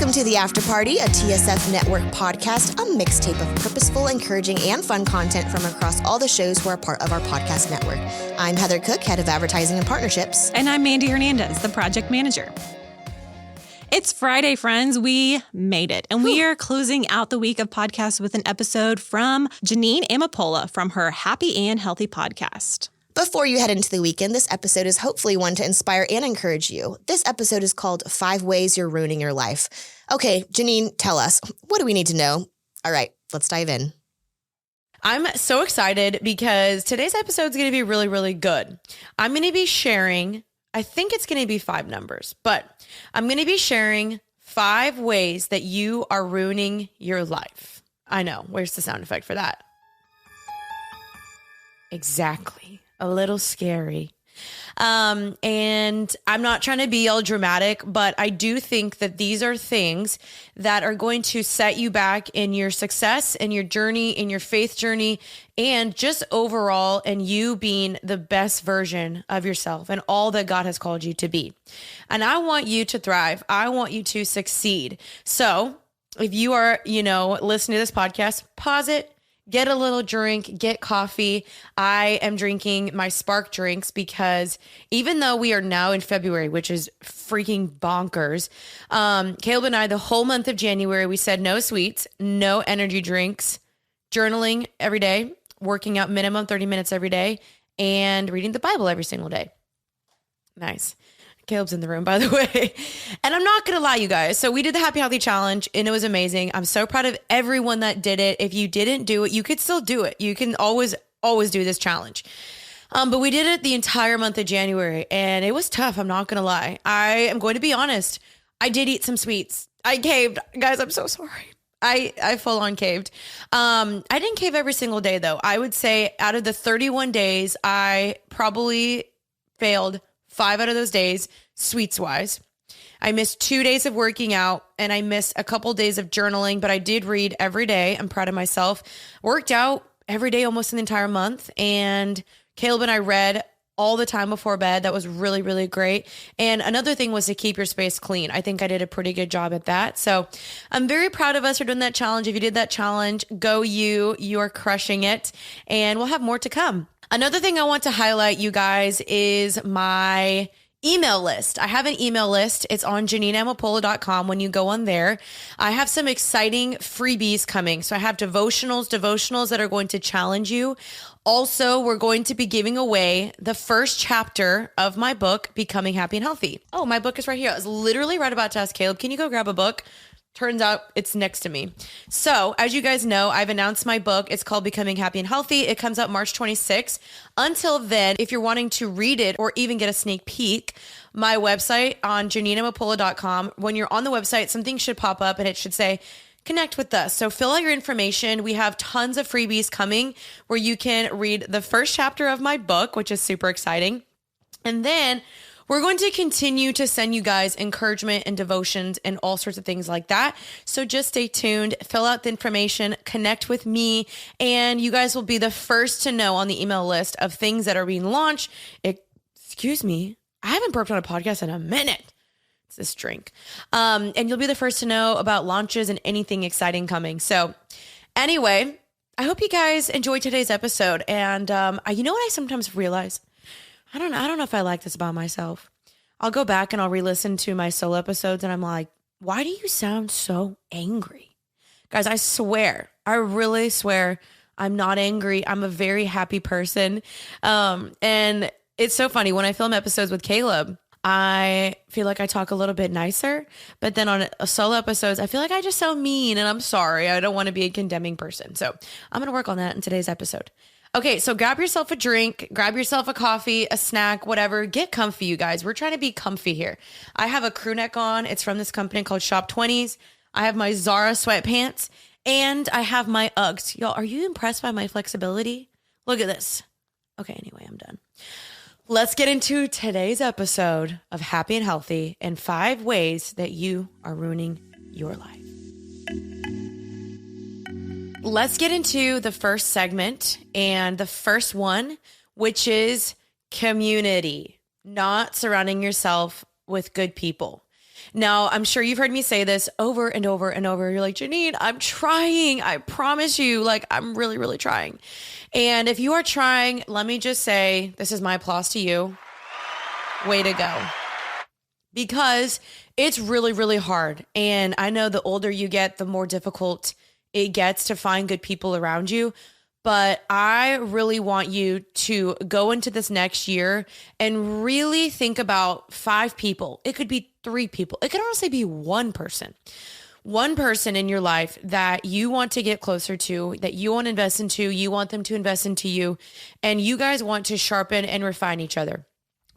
Welcome to The After Party, a TSF Network podcast, a mixtape of purposeful, encouraging, and fun content from across all the shows who are part of our podcast network. I'm Heather Cook, head of advertising and partnerships. And I'm Mandy Hernandez, the project manager. It's Friday, friends. We made it. And we are closing out the week of podcasts with an episode from Jeanine Amapola from her Happy and Healthy podcast. Before you head into the weekend, this episode is hopefully one to inspire and encourage you. This episode is called 5 Ways You're Ruining Your Life. Okay, Jeanine, tell us, what do we need to know? All right, let's dive in. I'm so excited because today's episode is going to be really, really good. I'm going to be sharing, I think it's going to be 5 numbers, but I'm going to be sharing 5 ways that you are ruining your life. I know. Where's the sound effect for that? Exactly. A little scary. And I'm not trying to be all dramatic, but I do think that these are things that are going to set you back in your success, in your journey, in your faith journey, and just overall, and you being the best version of yourself and all that God has called you to be. And I want you to thrive. I want you to succeed. So if you are, listening to this podcast, pause it. Get a little drink, get coffee. I am drinking my Spark drinks because even though we are now in February, which is freaking bonkers, Caleb and I, the whole month of January, we said no sweets, no energy drinks, journaling every day, working out minimum 30 minutes every day, and reading the Bible every single day. Nice. Caleb's in the room, by the way. And I'm not going to lie, you guys. So we did the Happy Healthy Challenge and it was amazing. I'm so proud of everyone that did it. If you didn't do it, you could still do it. You can always do this challenge. But we did it the entire month of January and it was tough. I'm not going to lie. I am going to be honest. I did eat some sweets. I caved. Guys, I'm so sorry. I full on caved. I didn't cave every single day though. I would say out of the 31 days, I probably failed 5 out of those days, sweets wise. I missed 2 days of working out and I missed a couple days of journaling, but I did read every day. I'm proud of myself. Worked out every day, almost an entire month. And Caleb and I read all the time before bed. That was really, really great. And another thing was to keep your space clean. I think I did a pretty good job at that. So I'm very proud of us for doing that challenge. If you did that challenge, go you. You are crushing it. And we'll have more to come. Another thing I want to highlight, you guys, is my email list. I have an email list. It's on JeanineAmapola.com. When you go on there, I have some exciting freebies coming. So I have devotionals that are going to challenge you. Also, we're going to be giving away the first chapter of my book, Becoming Happy and Healthy. Oh, my book is right here. I was literally right about to ask Caleb, can you go grab a book? Turns out it's next to me. So as you guys know, I've announced my book. It's called Becoming Happy and Healthy. It comes out March 26th. Until then, if you're wanting to read it or even get a sneak peek, my website on JeanineAmapola.com, when you're on the website, something should pop up and it should say, connect with us. So fill out your information. We have tons of freebies coming where you can read the first chapter of my book, which is super exciting. And then we're going to continue to send you guys encouragement and devotions and all sorts of things like that. So just stay tuned, fill out the information, connect with me, and you guys will be the first to know on the email list of things that are being launched. Excuse me, I haven't burped on a podcast in a minute. It's this drink. And you'll be the first to know about launches and anything exciting coming. So anyway, I hope you guys enjoyed today's episode. And you know what I sometimes realize? I don't know if I like this about myself. I'll go back and I'll re-listen to my solo episodes and I'm like, why do you sound so angry? Guys, I really swear I'm not angry. I'm a very happy person. And it's so funny when I film episodes with Caleb, I feel like I talk a little bit nicer, but then on solo episodes, I feel like I just sound mean and I'm sorry. I don't want to be a condemning person. So I'm going to work on that in today's episode. Okay, so grab yourself a drink, grab yourself a coffee, a snack, whatever. Get comfy, you guys. We're trying to be comfy here. I have a crew neck on. It's from this company called Shop 20s. I have my Zara sweatpants, and I have my Uggs. Y'all, are you impressed by my flexibility? Look at this. Okay, anyway, I'm done. Let's get into today's episode of Happy and Healthy and 5 ways that you are ruining your life. Let's get into the first segment and the first one, which is community, not surrounding yourself with good people. Now, I'm sure you've heard me say this over and over and over. You're like, Jeanine, I'm trying. I promise you, like, I'm really, really trying. And if you are trying, let me just say, this is my applause to you. Way to go. Because it's really, really hard. And I know the older you get, the more difficult it gets to find good people around you. But I really want you to go into this next year and really think about 5 people. It could be 3 people. It could honestly be one person in your life that you want to get closer to, that you want to invest into, you want them to invest into you, and you guys want to sharpen and refine each other.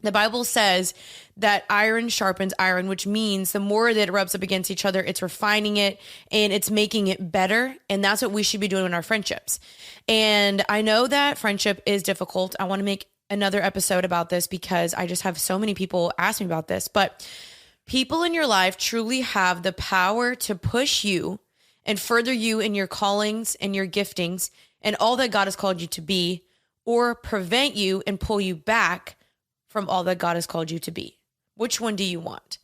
The Bible says that iron sharpens iron, which means the more that it rubs up against each other, it's refining it and it's making it better. And that's what we should be doing in our friendships. And I know that friendship is difficult. I want to make another episode about this because I just have so many people ask me about this. But people in your life truly have the power to push you and further you in your callings and your giftings and all that God has called you to be, or prevent you and pull you back from all that God has called you to be. Which one do you want?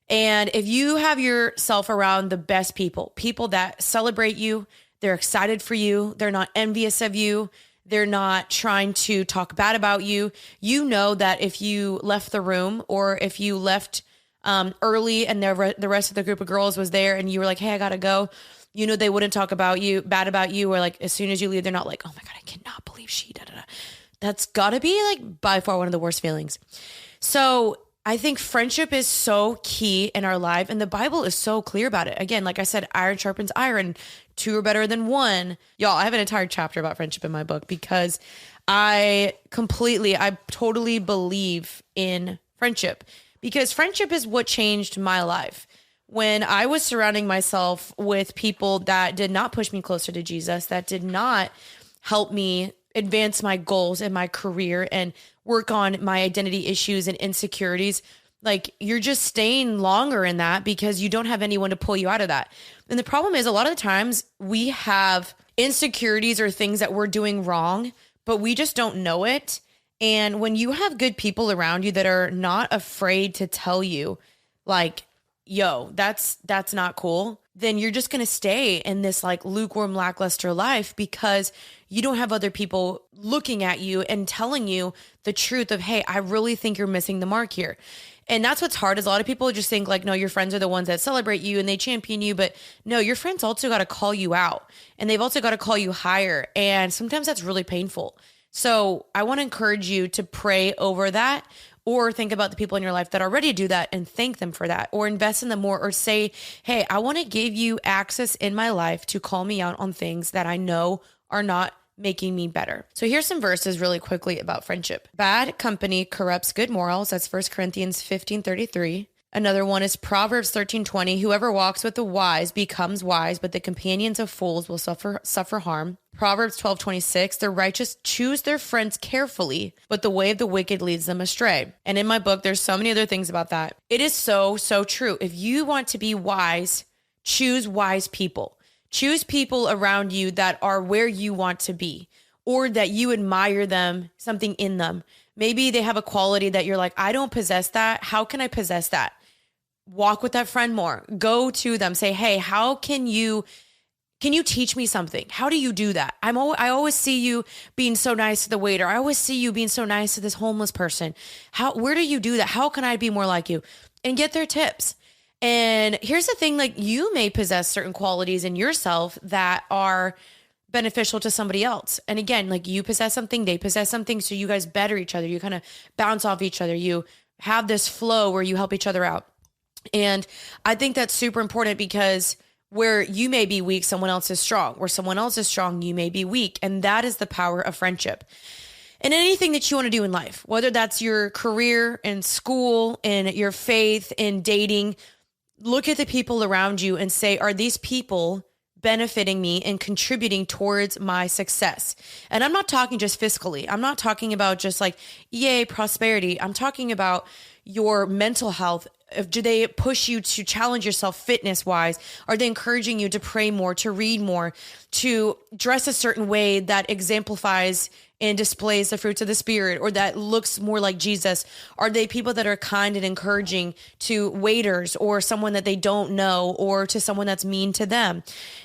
And if you have yourself around the best people that celebrate you, they're excited for you, they're not envious of you, they're not trying to talk bad about you, you know that if you left the room or if you left early and the rest of the group of girls was there and you were like, hey, I gotta go, you know, they wouldn't talk bad about you, or like as soon as you leave, they're not like, oh my God, I cannot believe she da da da. That's gotta be like by far one of the worst feelings. So I think friendship is so key in our life, and the Bible is so clear about it. Again, like I said, iron sharpens iron. 2 are better than 1. Y'all, I have an entire chapter about friendship in my book because I totally believe in friendship, because friendship is what changed my life. When I was surrounding myself with people that did not push me closer to Jesus, that did not help me advance my goals in my career and work on my identity issues and insecurities, like you're just staying longer in that because you don't have anyone to pull you out of that. And the problem is a lot of the times we have insecurities or things that we're doing wrong, but we just don't know it. And when you have good people around you that are not afraid to tell you like, yo, that's not cool, then you're just going to stay in this like lukewarm, lackluster life because you don't have other people looking at you and telling you the truth of, hey, I really think you're missing the mark here. And that's what's hard is a lot of people just think like, no, your friends are the ones that celebrate you and they champion you. But no, your friends also got to call you out, and they've also got to call you higher. And sometimes that's really painful. So I want to encourage you to pray over that, or think about the people in your life that already do that and thank them for that, or invest in them more, or say, hey, I want to give you access in my life to call me out on things that I know are not making me better. So here's some verses really quickly about friendship. Bad company corrupts good morals. That's 1 Corinthians 15:33. Another one is Proverbs 13:20. Whoever walks with the wise becomes wise, but the companions of fools will suffer harm. Proverbs 12:26. The righteous choose their friends carefully, but the way of the wicked leads them astray. And in my book, there's so many other things about that. It is so, so true. If you want to be wise, choose wise people. Choose people around you that are where you want to be, or that you admire them, something in them. Maybe they have a quality that you're like, I don't possess that. How can I possess that? Walk with that friend more. Go to them. Say, hey, how can you teach me something? How do you do that? I always see you being so nice to the waiter. I always see you being so nice to this homeless person. Where do you do that? How can I be more like you? And get their tips. And here's the thing, like you may possess certain qualities in yourself that are beneficial to somebody else. And again, like you possess something, they possess something. So you guys better each other. You kind of bounce off each other. You have this flow where you help each other out. And I think that's super important because where you may be weak, someone else is strong. Where someone else is strong, you may be weak. And that is the power of friendship. And anything that you want to do in life, whether that's your career, in school, in your faith, in dating, look at the people around you and say, are these people benefiting me and contributing towards my success? And I'm not talking just fiscally. I'm not talking about just like, yay, prosperity. I'm talking about your mental health, Do they push you to challenge yourself fitness wise? Are they encouraging you to pray more, to read more, to dress a certain way that exemplifies and displays the fruits of the Spirit, or that looks more like Jesus? Are they people that are kind and encouraging to waiters or someone that they don't know, or to someone that's mean to them?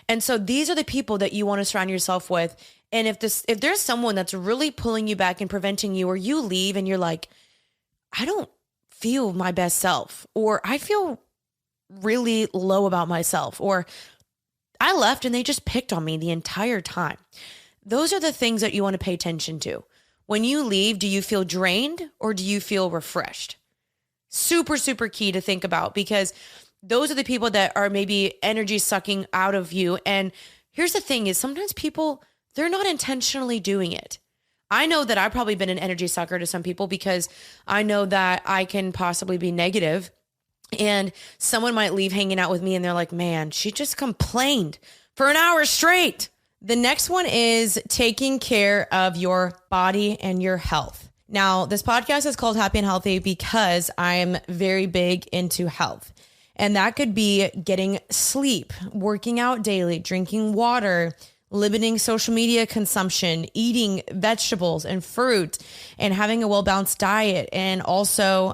And so these are the people that you want to surround yourself with. And if there's someone that's really pulling you back and preventing you, or you leave and you're like, I don't feel my best self, or I feel really low about myself, or I left and they just picked on me the entire time. Those are the things that you want to pay attention to. When you leave, do you feel drained or do you feel refreshed? Super, super key to think about, because those are the people that are maybe energy sucking out of you. And here's the thing is, sometimes people, they're not intentionally doing it. I know that I've probably been an energy sucker to some people, because I know that I can possibly be negative, and someone might leave hanging out with me and they're like, man, she just complained for an hour straight. The next one is taking care of your body and your health. Now, this podcast is called Happy and Healthy because I'm very big into health. And that could be getting sleep, working out daily, drinking water, limiting social media consumption, eating vegetables and fruit, and having a well-balanced diet, and also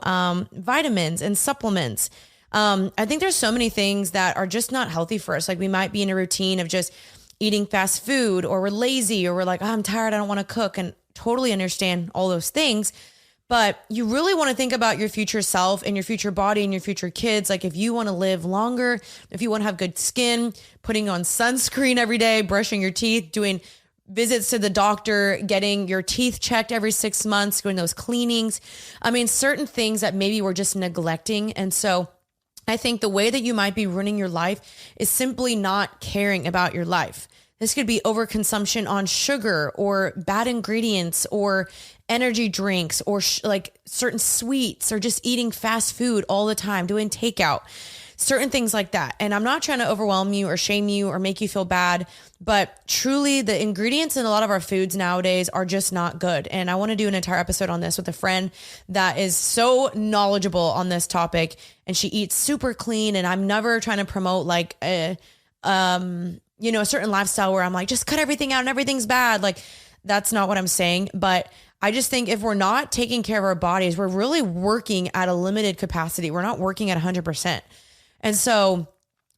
vitamins and supplements. I think there's so many things that are just not healthy for us. Like, we might be in a routine of just eating fast food, or we're lazy, or we're like, oh, I'm tired, I don't want to cook, and totally understand all those things. But you really want to think about your future self and your future body and your future kids. Like, if you want to live longer, if you want to have good skin, putting on sunscreen every day, brushing your teeth, doing visits to the doctor, getting your teeth checked every 6 months, doing those cleanings. I mean, certain things that maybe we're just neglecting. And so I think the way that you might be running your life is simply not caring about your life. This could be overconsumption on sugar, or bad ingredients, or energy drinks, or like certain sweets, or just eating fast food all the time, doing takeout, certain things like that. And I'm not trying to overwhelm you or shame you or make you feel bad, but truly the ingredients in a lot of our foods nowadays are just not good. And I want to do an entire episode on this with a friend that is so knowledgeable on this topic, and she eats super clean. And I'm never trying to promote like a certain lifestyle where I'm like, just cut everything out and everything's bad. Like, that's not what I'm saying. But I just think if we're not taking care of our bodies, we're really working at a limited capacity. We're not working at 100%. And so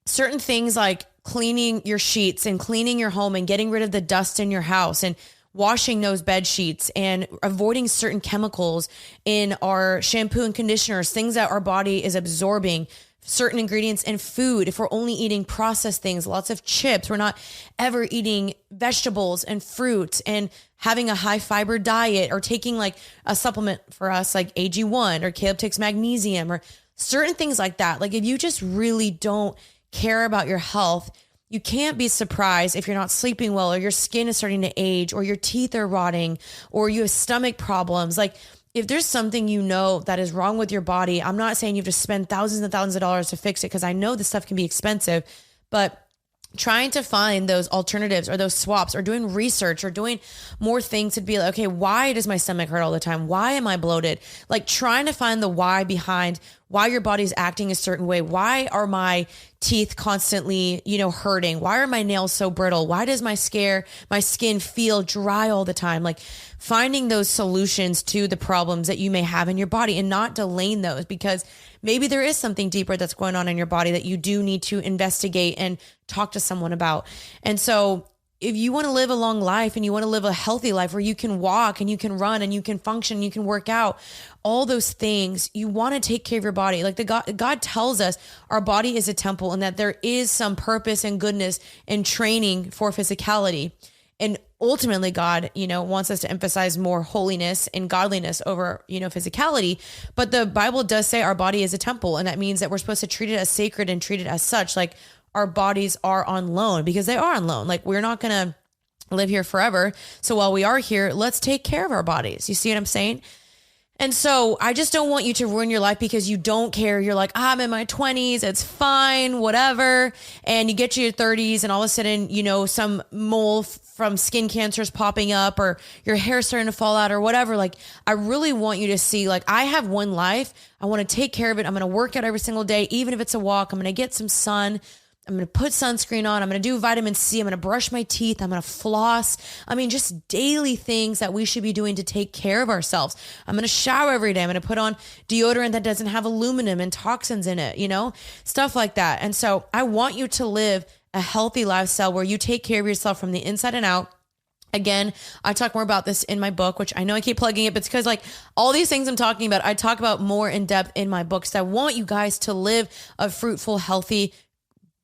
certain things like cleaning your sheets and cleaning your home and getting rid of the dust in your house and washing those bed sheets and avoiding certain chemicals in our shampoo and conditioners, things that our body is absorbing, certain ingredients in food. If we're only eating processed things, lots of chips, we're not ever eating vegetables and fruit, and having a high fiber diet, or taking like a supplement for us like AG1, or Caleb takes magnesium, or certain things like that. Like, if you just really don't care about your health, you can't be surprised if you're not sleeping well, or your skin is starting to age, or your teeth are rotting, or you have stomach problems. Like, if there's something that is wrong with your body, I'm not saying you have to spend thousands and thousands of dollars to fix it, because I know this stuff can be expensive, but trying to find those alternatives or those swaps, or doing research, or doing more things to be like, okay, why does my stomach hurt all the time? Why am I bloated? Like, trying to find the why behind why your body's acting a certain way. Why are my teeth constantly, hurting? Why are my nails so brittle? Why does my skin feel dry all the time? Like, finding those solutions to the problems that you may have in your body, and not delaying those, because maybe there is something deeper that's going on in your body that you do need to investigate and talk to someone about. And so if you want to live a long life, and you want to live a healthy life where you can walk and you can run and you can function, you can work out, all those things, you want to take care of your body. Like, God tells us our body is a temple, and that there is some purpose and goodness in training for physicality. And ultimately, God, wants us to emphasize more holiness and godliness over, physicality. But the Bible does say our body is a temple. And that means that we're supposed to treat it as sacred and treat it as such. Like, our bodies are on loan, because they are on loan. Like, we're not going to live here forever. So while we are here, let's take care of our bodies. You see what I'm saying? And so I just don't want you to ruin your life because you don't care. You're like, I'm in my 20s. It's fine, whatever. And you get to your 30s and all of a sudden, you know, some mole from skin cancer is popping up or your hair starting to fall out or whatever. Like, I really want you to see, like, I have one life. I want to take care of it. I'm going to work out every single day, even if it's a walk. I'm going to get some sun. I'm going to put sunscreen on. I'm going to do vitamin C. I'm going to brush my teeth. I'm going to floss. I mean, just daily things that we should be doing to take care of ourselves. I'm going to shower every day. I'm going to put on deodorant that doesn't have aluminum and toxins in it, you know, stuff like that. And so I want you to live a healthy lifestyle where you take care of yourself from the inside and out. Again, I talk more about this in my book, which I know I keep plugging it, but it's because like all these things I'm talking about, I talk about more in depth in my books. So I want you guys to live a fruitful, healthy,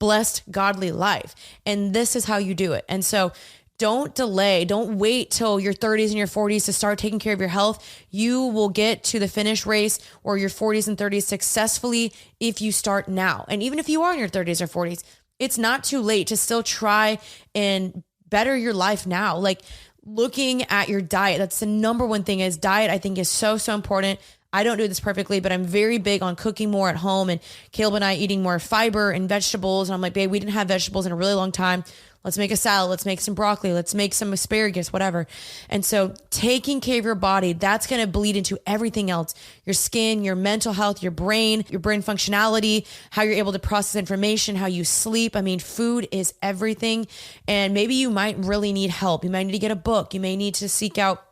blessed, godly life. And this is how you do it. And so don't delay. Don't wait till your 30s and your 40s to start taking care of your health. You will get to the finish race or your 40s and 30s successfully if you start now. And even if you are in your 30s or 40s, it's not too late to still try and better your life now. Like looking at your diet, that's the number one thing is diet, I think is so important. I don't do this perfectly, but I'm very big on cooking more at home and Caleb and I eating more fiber and vegetables. And I'm like, babe, we didn't have vegetables in a really long time. Let's make a salad. Let's make some broccoli. Let's make some asparagus, whatever. And so taking care of your body, that's going to bleed into everything else. Your skin, your mental health, your brain functionality, how you're able to process information, how you sleep. I mean, food is everything. And maybe you might really need help. You might need to get a book. You may need to seek out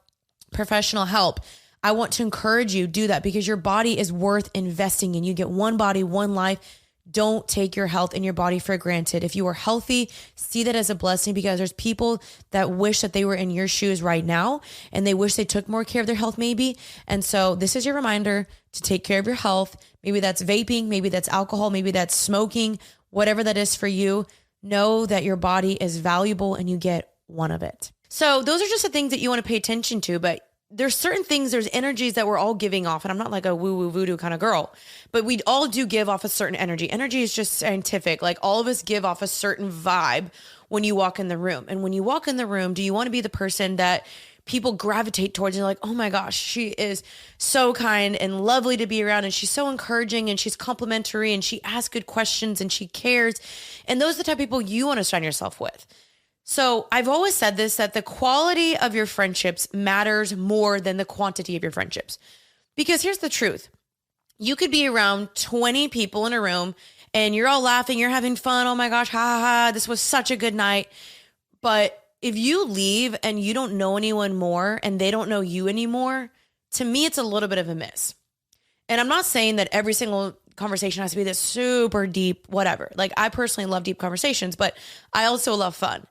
professional help. I want to encourage you to do that because your body is worth investing in. You get one body, one life. Don't take your health and your body for granted. If you are healthy, see that as a blessing because there's people that wish that they were in your shoes right now and they wish they took more care of their health maybe. And so this is your reminder to take care of your health. Maybe that's vaping, maybe that's alcohol, maybe that's smoking, whatever that is for you. Know that your body is valuable and you get one of it. So those are just the things that you want to pay attention to, but there's certain things, there's energies that we're all giving off. And I'm not like a woo-woo voodoo kind of girl, but we all do give off a certain energy. Energy is just scientific. Like all of us give off a certain vibe when you walk in the room. And when you walk in the room, do you want to be the person that people gravitate towards? You're like, oh my gosh, she is so kind and lovely to be around. And she's so encouraging and she's complimentary and she asks good questions and she cares. And those are the type of people you want to surround yourself with. So I've always said this, that the quality of your friendships matters more than the quantity of your friendships. Because here's the truth. You could be around 20 people in a room and you're all laughing, you're having fun. Oh my gosh, ha ha ha, this was such a good night. But if you leave and you don't know anyone more and they don't know you anymore, to me, it's a little bit of a miss. And I'm not saying that every single conversation has to be this super deep, whatever. Like I personally love deep conversations, but I also love fun.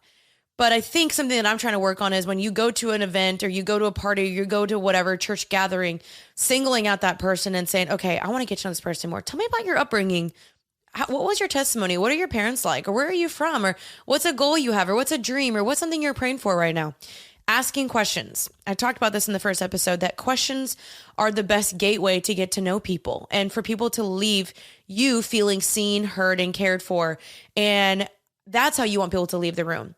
But I think something that I'm trying to work on is when you go to an event or you go to a party, or you go to whatever church gathering, singling out that person and saying, okay, I want to get to know this person more. Tell me about your upbringing. What was your testimony? What are your parents like? Or where are you from? Or what's a goal you have? Or what's a dream? Or what's something you're praying for right now? Asking questions. I talked about this in the first episode, that questions are the best gateway to get to know people and for people to leave you feeling seen, heard, and cared for. And that's how you want people to leave the room.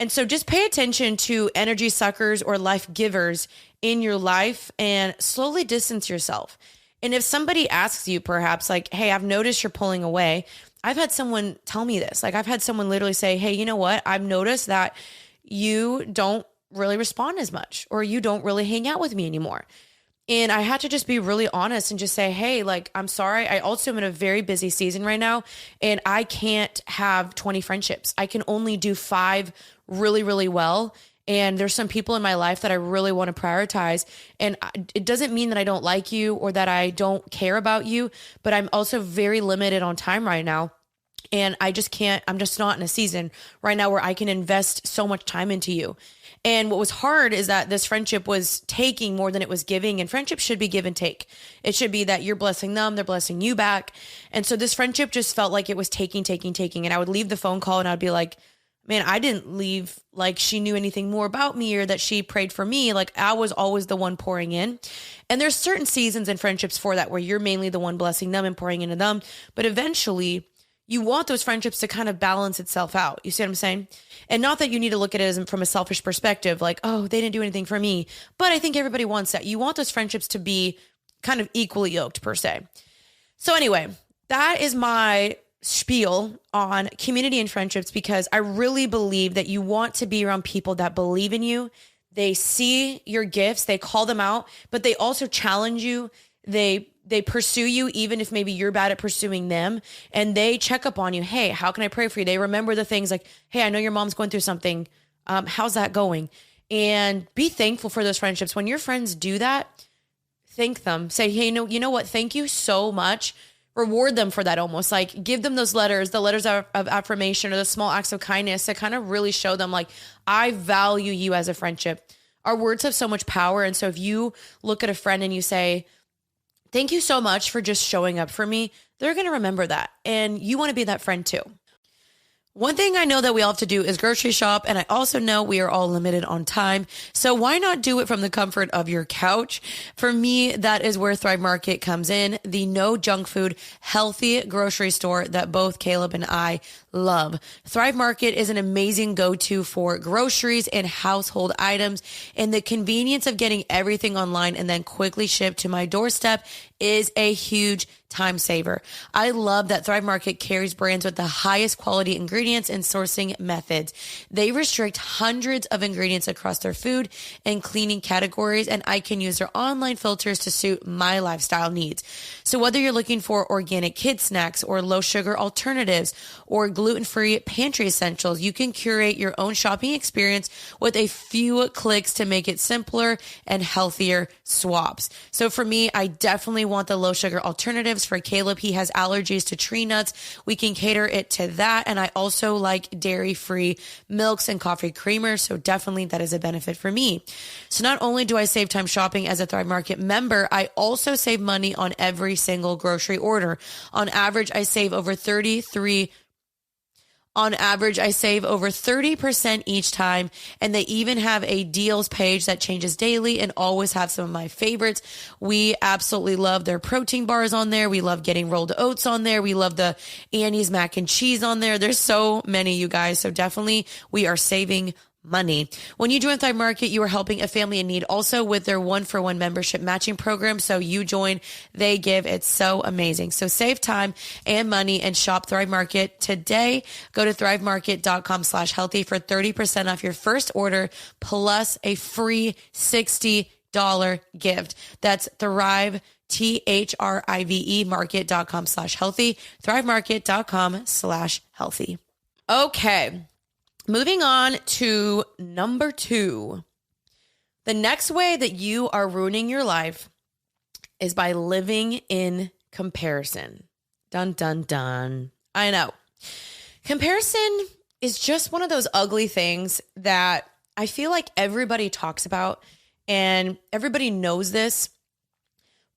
And so just pay attention to energy suckers or life givers in your life and slowly distance yourself. And if somebody asks you perhaps like, hey, I've noticed you're pulling away. I've had someone tell me this. Like I've had someone literally say, hey, you know what? I've noticed that you don't really respond as much or you don't really hang out with me anymore. And I had to just be really honest and just say, hey, like, I'm sorry. I also am in a very busy season right now and I can't have 20 friendships. I can only do 5 really, really well. And there's some people in my life that I really want to prioritize. And it doesn't mean that I don't like you or that I don't care about you, but I'm also very limited on time right now. And I just can't, I'm just not in a season right now where I can invest so much time into you. And what was hard is that this friendship was taking more than it was giving, and friendship should be give and take. It should be that you're blessing them, they're blessing you back. And so this friendship just felt like it was taking. And I would leave the phone call and I'd be like, man, I didn't leave like she knew anything more about me or that she prayed for me. Like I was always the one pouring in. And there's certain seasons in friendships for that where you're mainly the one blessing them and pouring into them. But eventually you want those friendships to kind of balance itself out. You see what I'm saying? And not that you need to look at it as from a selfish perspective, like, oh, they didn't do anything for me. But I think everybody wants that. You want those friendships to be kind of equally yoked per se. So anyway, that is my spiel on community and friendships, because I really believe that you want to be around people that believe in you. They see your gifts, they call them out, but they also challenge you. They pursue you, even if maybe you're bad at pursuing them, and they check up on you. Hey, how can I pray for you? They remember the things like, hey, I know your mom's going through something. How's that going? And be thankful for those friendships. When your friends do that, thank them. Say, hey, you know what? Thank you so much. Reward them for that almost. Like give them those letters, the letters of affirmation or the small acts of kindness to kind of really show them like, I value you as a friendship. Our words have so much power. And so if you look at a friend and you say, thank you so much for just showing up for me, they're going to remember that. And you want to be that friend too. One thing I know that we all have to do is grocery shop, and I also know we are all limited on time. So why not do it from the comfort of your couch? For me, that is where Thrive Market comes in, the no junk food, healthy grocery store that both Caleb and I love. Thrive Market is an amazing go-to for groceries and household items, and the convenience of getting everything online and then quickly shipped to my doorstep is a huge time saver. I love that Thrive Market carries brands with the highest quality ingredients and sourcing methods. They restrict hundreds of ingredients across their food and cleaning categories, and I can use their online filters to suit my lifestyle needs. So whether you're looking for organic kid snacks or low sugar alternatives or gluten-free pantry essentials, you can curate your own shopping experience with a few clicks to make it simpler and healthier swaps. So for me, I definitely want the low sugar alternatives. For Caleb, he has allergies to tree nuts. We can cater it to that. And I also like dairy-free milks and coffee creamers. So definitely that is a benefit for me. So not only do I save time shopping as a Thrive Market member, I also save money on every single grocery order. On average, I save over 30% each time. And they even have a deals page that changes daily and always have some of my favorites. We absolutely love their protein bars on there. We love getting rolled oats on there. We love the Annie's mac and cheese on there. There's so many, you guys. So definitely we are saving money. When you join Thrive Market, you are helping a family in need also with their 1-for-1 membership matching program. So you join, they give. It's so amazing. So save time and money and shop Thrive Market today. Go to thrivemarket.com/healthy for 30% off your first order plus a free $60 gift. That's Thrive, THRIVE market.com/healthy, thrivemarket.com/healthy. Okay. Moving on to number 2. The next way that you are ruining your life is by living in comparison. Dun, dun, dun. I know. Comparison is just one of those ugly things that I feel like everybody talks about and everybody knows this,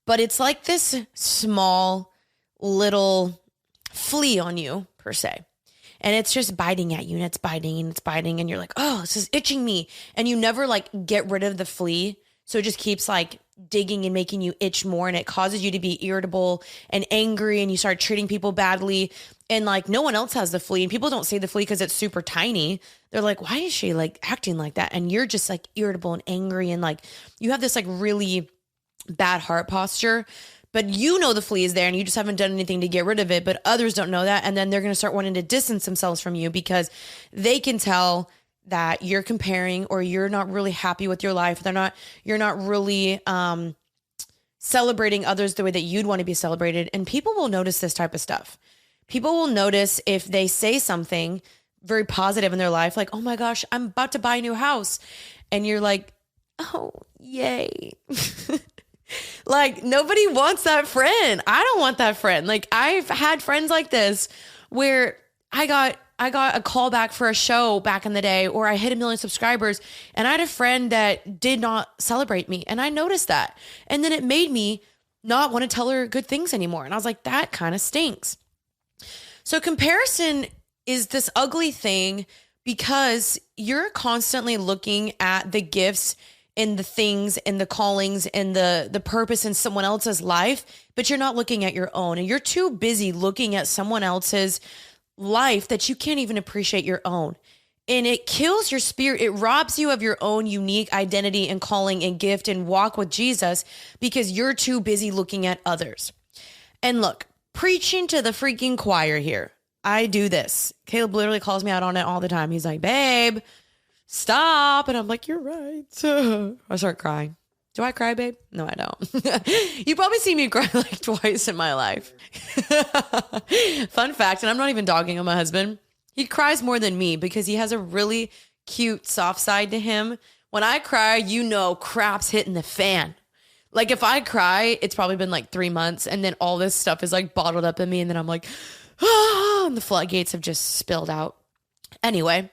but it's like this small little flea on you per se. And it's just biting at you and it's biting and it's biting. And you're like, oh, this is itching me. And you never like get rid of the flea. So it just keeps like digging and making you itch more. And it causes you to be irritable and angry. And you start treating people badly. And like no one else has the flea. And people don't see the flea because it's super tiny. They're like, why is she like acting like that? And you're just like irritable and angry. And like you have this like really bad heart posture. But you know the flea is there and you just haven't done anything to get rid of it, but others don't know that. And then they're going to start wanting to distance themselves from you because they can tell that you're comparing or you're not really happy with your life. You're not really celebrating others the way that you'd want to be celebrated. And people will notice this type of stuff. People will notice if they say something very positive in their life, like, oh my gosh, I'm about to buy a new house. And you're like, oh, yay. Like nobody wants that friend. I don't want that friend. Like I've had friends like this where I got a call back for a show back in the day, or I hit 1 million subscribers and I had a friend that did not celebrate me. And I noticed that. And then it made me not want to tell her good things anymore. And I was like, that kind of stinks. So comparison is this ugly thing because you're constantly looking at the gifts and the things and the callings and the purpose in someone else's life, but you're not looking at your own. And you're too busy looking at someone else's life that you can't even appreciate your own. And it kills your spirit. It robs you of your own unique identity and calling and gift and walk with Jesus because you're too busy looking at others. And look, preaching to the freaking choir here. I do this. Caleb literally calls me out on it all the time. He's like, babe, stop. And I'm like, you're right. I start crying. Do I cry, babe? No, I don't. You probably see me cry like twice in my life. Fun fact, and I'm not even dogging on my husband. He cries more than me because he has a really cute, soft side to him. When I cry, crap's hitting the fan. Like if I cry, it's probably been like 3 months and then all this stuff is like bottled up in me. And then I'm like, and the floodgates have just spilled out. Anyway,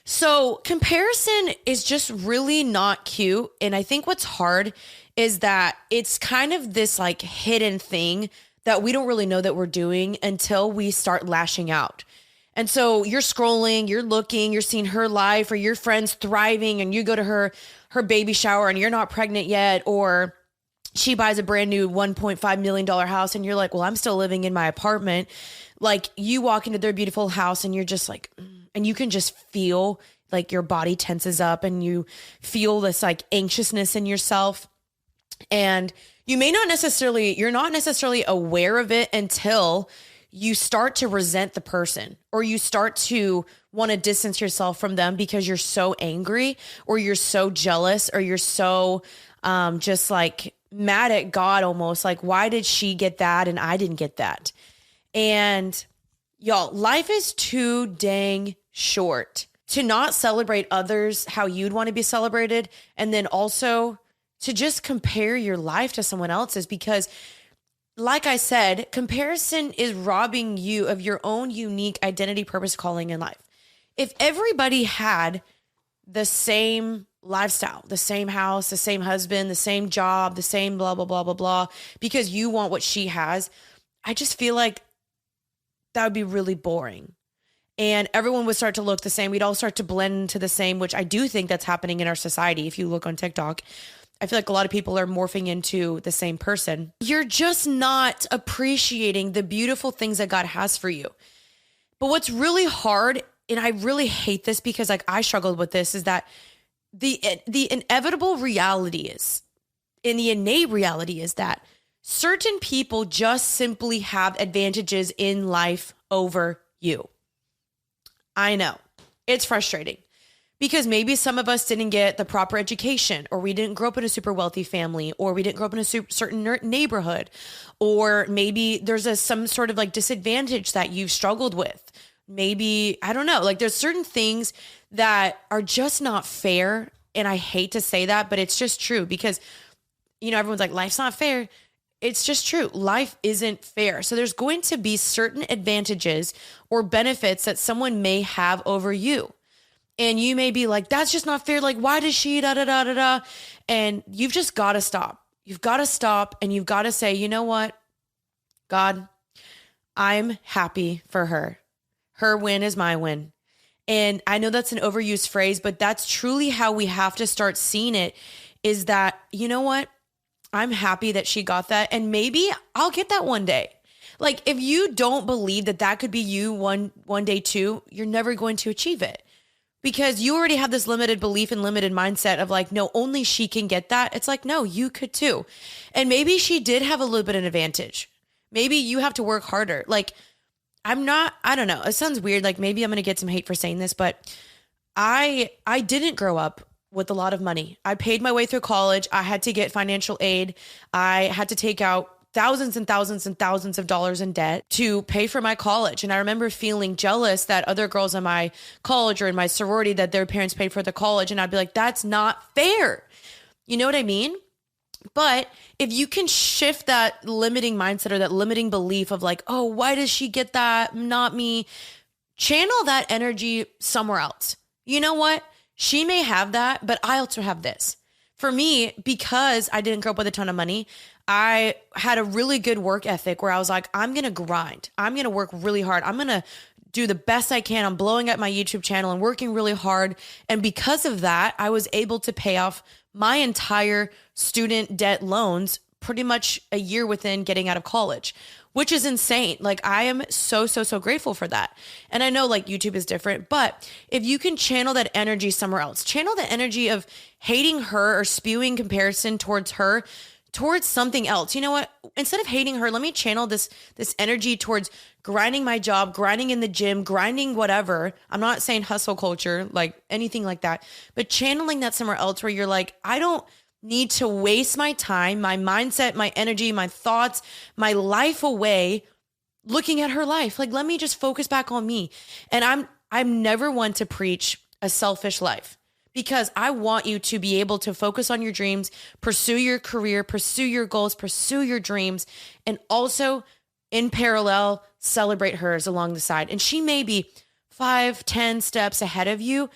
so comparison is just really not cute. And I think what's hard is that it's kind of this like hidden thing that we don't really know that we're doing until we start lashing out. And so you're scrolling, you're looking, you're seeing her life or your friend's thriving and you go to her baby shower and you're not pregnant yet, or she buys a brand new $1.5 million house and you're like, well, I'm still living in my apartment. Like you walk into their beautiful house and you're just like, and you can just feel like your body tenses up and you feel this like anxiousness in yourself. And you're not necessarily aware of it until you start to resent the person or you start to want to distance yourself from them because you're so angry or you're so jealous or you're so just like mad at God almost. Like, why did she get that and I didn't get that? And y'all, life is too dang short to not celebrate others how you'd want to be celebrated. And then also to just compare your life to someone else's because like I said, comparison is robbing you of your own unique identity, purpose, calling in life. If everybody had the same lifestyle, the same house, the same husband, the same job, the same blah, blah, blah, blah, blah, because you want what she has, I just feel like that would be really boring. And everyone would start to look the same. We'd all start to blend into the same, which I do think that's happening in our society. If you look on TikTok, I feel like a lot of people are morphing into the same person. You're just not appreciating the beautiful things that God has for you. But what's really hard, and I really hate this because like I struggled with this, is that the inevitable reality is, and the innate reality is that certain people just simply have advantages in life over you. I know it's frustrating. Because maybe some of us didn't get the proper education, or we didn't grow up in a super wealthy family, or we didn't grow up in a certain neighborhood, or maybe there's some sort of like disadvantage that you've struggled with. Maybe, I don't know, like there's certain things that are just not fair. And I hate to say that, but it's just true because, everyone's like, life's not fair. It's just true. Life isn't fair. So there's going to be certain advantages or benefits that someone may have over you. And you may be like, that's just not fair. Like, why does she da da da da da? And you've just got to stop. You've got to stop and you've got to say, you know what, God, I'm happy for her. Her win is my win. And I know that's an overused phrase, but that's truly how we have to start seeing it, is that, you know what, I'm happy that she got that. And maybe I'll get that one day. Like, if you don't believe that that could be you one day too, you're never going to achieve it. Because you already have this limited belief and limited mindset of like, no, only she can get that. It's like, no, you could too. And maybe she did have a little bit of an advantage. Maybe you have to work harder. Like, I don't know. It sounds weird. Like maybe I'm going to get some hate for saying this, but I didn't grow up with a lot of money. I paid my way through college. I had to get financial aid. I had to take out thousands and thousands and thousands of dollars in debt to pay for my college. And I remember feeling jealous that other girls in my college or in my sorority, that their parents paid for the college. And I'd be like, that's not fair. You know what I mean? But if you can shift that limiting mindset or that limiting belief of like, oh, why does she get that? Not me. Channel that energy somewhere else. You know what? She may have that, but I also have this. For me, because I didn't grow up with a ton of money, I had a really good work ethic where I was like, I'm going to grind. I'm going to work really hard. I'm going to do the best I can. I'm blowing up my YouTube channel and working really hard. And because of that, I was able to pay off my entire student debt loans pretty much a year within getting out of college, which is insane. Like I am so grateful for that. And I know like YouTube is different, but if you can channel that energy somewhere else, channel the energy of hating her or spewing comparison towards her, towards something else. You know what? Instead of hating her, let me channel this energy towards grinding my job, grinding in the gym, grinding whatever. I'm not saying hustle culture, like anything like that, but channeling that somewhere else where you're like, I don't need to waste my time, my mindset, my energy, my thoughts, my life away looking at her life. Like, let me just focus back on me. And I'm never one to preach a selfish life, because I want you to be able to focus on your dreams, pursue your career, pursue your goals, pursue your dreams, and also in parallel, celebrate hers along the side. And she may be 5-10 steps ahead of you.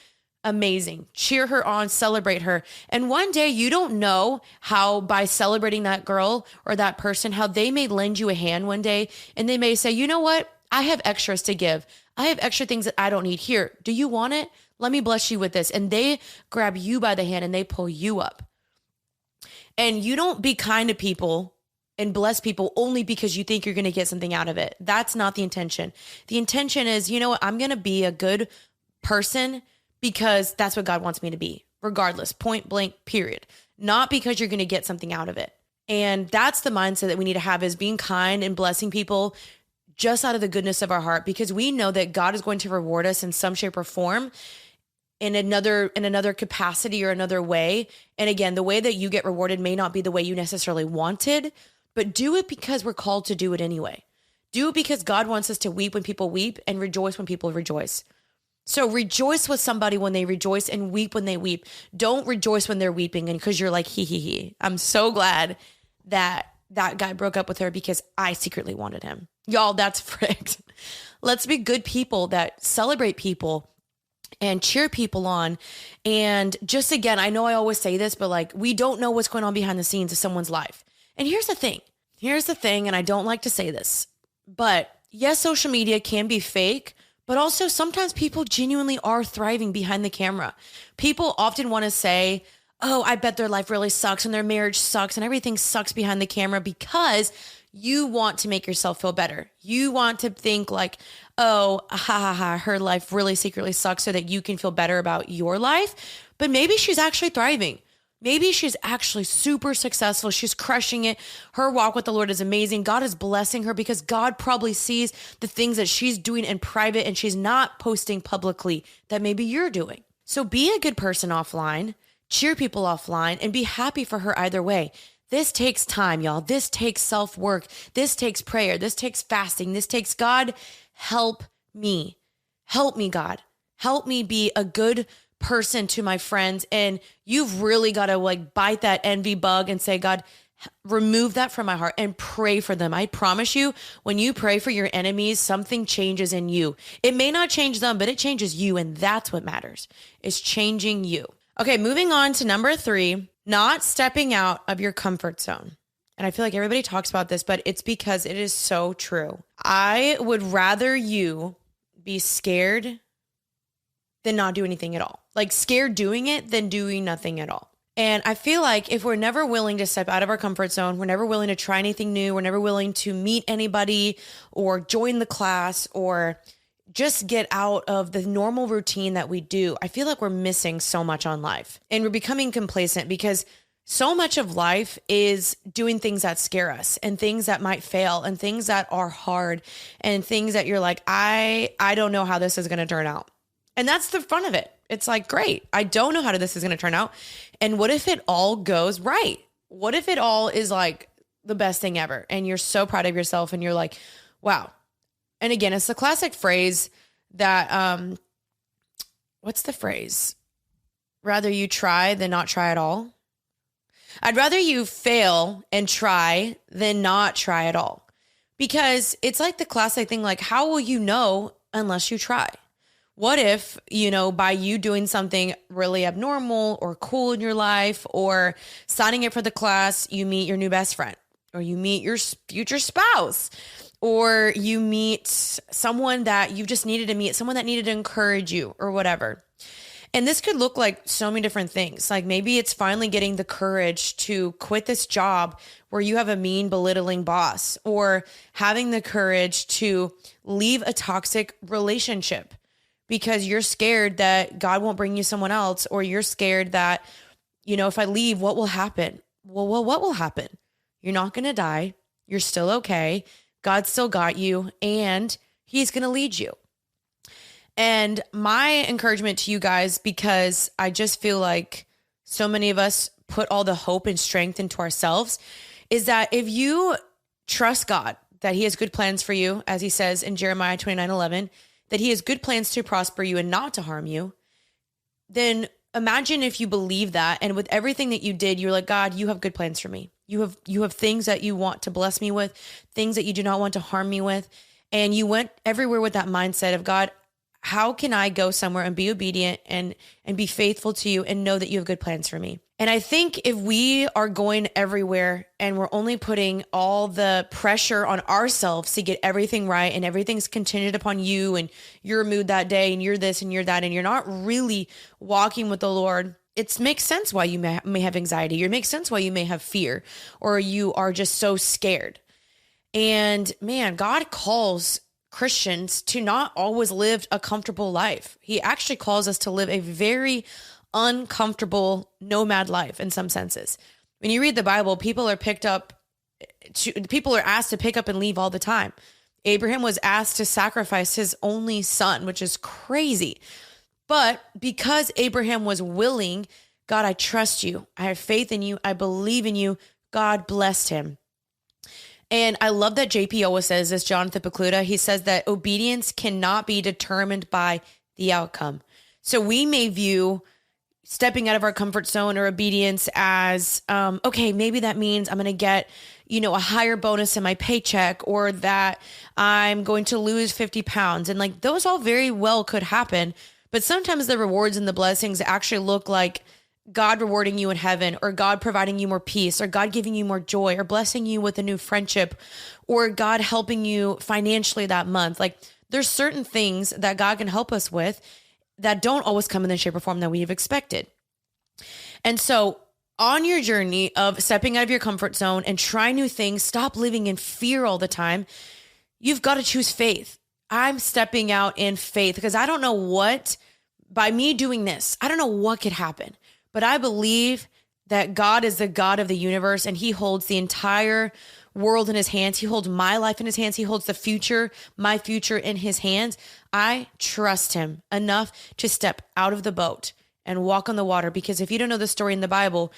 Amazing. Cheer her on, celebrate her. And one day you don't know how by celebrating that girl or that person, how they may lend you a hand one day and they may say, you know what? I have extras to give. I have extra things that I don't need. Here, do you want it? Let me bless you with this. And they grab you by the hand and they pull you up. And you don't be kind to people and bless people only because you think you're going to get something out of it. That's not the intention. The intention is, you know what? I'm going to be a good person because that's what God wants me to be, regardless, point blank, period. Not because you're going to get something out of it. And that's the mindset that we need to have, is being kind and blessing people just out of the goodness of our heart, because we know that God is going to reward us in some shape or form in another capacity or another way. And again, the way that you get rewarded may not be the way you necessarily wanted, but do it because we're called to do it anyway. Do it because God wants us to weep when people weep and rejoice when people rejoice. So rejoice with somebody when they rejoice and weep when they weep. Don't rejoice when they're weeping and because you're like, he. I'm so glad that guy broke up with her because I secretly wanted him. Y'all, that's fricked. Let's be good people that celebrate people and cheer people on. And just again, I know I always say this, but like, we don't know what's going on behind the scenes of someone's life. And here's the thing, and I don't like to say this, but yes, social media can be fake, but also sometimes people genuinely are thriving behind the camera. People often want to say, oh, I bet their life really sucks and their marriage sucks and everything sucks behind the camera, because you want to make yourself feel better. You want to think like, oh, her life really secretly sucks so that you can feel better about your life. But maybe she's actually thriving. Maybe she's actually super successful. She's crushing it. Her walk with the Lord is amazing. God is blessing her because God probably sees the things that she's doing in private and she's not posting publicly that maybe you're doing. So be a good person offline, cheer people offline, and be happy for her either way. This takes time, y'all. This takes self-work. This takes prayer. This takes fasting. This takes God, help me. Help me, God. Help me be a good person to my friends. And you've really got to like bite that envy bug and say, God, remove that from my heart and pray for them. I promise you, when you pray for your enemies, something changes in you. It may not change them, but it changes you. And that's what matters, is changing you. Okay, moving on to number 3, not stepping out of your comfort zone. And I feel like everybody talks about this, but it's because it is so true. I would rather you be scared than not do anything at all. Like scared doing it than doing nothing at all. And I feel like if we're never willing to step out of our comfort zone, we're never willing to try anything new, we're never willing to meet anybody or join the class or just get out of the normal routine that we do, I feel like we're missing so much on life. And we're becoming complacent because so much of life is doing things that scare us and things that might fail and things that are hard and things that you're like, I don't know how this is going to turn out. And that's the fun of it. It's like, great, I don't know how this is going to turn out. And what if it all goes right? What if it all is like the best thing ever? And you're so proud of yourself and you're like, wow. And again, it's the classic phrase that, what's the phrase? Rather you try than not try at all. I'd rather you fail and try than not try at all. Because it's like the classic thing, like, how will you know unless you try? What if, by you doing something really abnormal or cool in your life or signing up for the class, you meet your new best friend or you meet your future spouse or you meet someone that you just needed to meet, someone that needed to encourage you or whatever. And this could look like so many different things. Like maybe it's finally getting the courage to quit this job where you have a mean, belittling boss, or having the courage to leave a toxic relationship because you're scared that God won't bring you someone else, or you're scared that, if I leave, what will happen? Well, what will happen? You're not going to die. You're still okay. God still got you, and he's going to lead you. And my encouragement to you guys, because I just feel like so many of us put all the hope and strength into ourselves, is that if you trust God, that he has good plans for you, as he says in Jeremiah 29:11, that he has good plans to prosper you and not to harm you, then imagine if you believe that. And with everything that you did, you're like, God, you have good plans for me. You have things that you want to bless me with, things that you do not want to harm me with. And you went everywhere with that mindset of, God, how can I go somewhere and be obedient and be faithful to you and know that you have good plans for me? And I think if we are going everywhere and we're only putting all the pressure on ourselves to get everything right, and everything's contingent upon you and your mood that day and you're this and you're that, and you're not really walking with the Lord, it makes sense why you may have anxiety. It makes sense why you may have fear, or you are just so scared. And man, God calls Christians to not always live a comfortable life. He actually calls us to live a very uncomfortable nomad life in some senses. When you read the Bible, people are asked to pick up and leave all the time. Abraham was asked to sacrifice his only son, which is crazy. But because Abraham was willing, God, I trust you. I have faith in you. I believe in you. God blessed him. And I love that JP always says this, Jonathan Pokluda. He says that obedience cannot be determined by the outcome. So we may view stepping out of our comfort zone or obedience as, okay, maybe that means I'm going to get, a higher bonus in my paycheck, or that I'm going to lose 50 pounds. And like those all very well could happen. But sometimes the rewards and the blessings actually look like God rewarding you in heaven, or God providing you more peace, or God giving you more joy, or blessing you with a new friendship, or God helping you financially that month. Like there's certain things that God can help us with that don't always come in the shape or form that we have expected. And so on your journey of stepping out of your comfort zone and try new things, stop living in fear all the time. You've got to choose faith. I'm stepping out in faith because I don't know by me doing this, I don't know what could happen. But I believe that God is the God of the universe, and he holds the entire world in his hands. He holds my life in his hands. He holds my future in his hands. I trust him enough to step out of the boat and walk on the water. Because if you don't know the story in the Bible,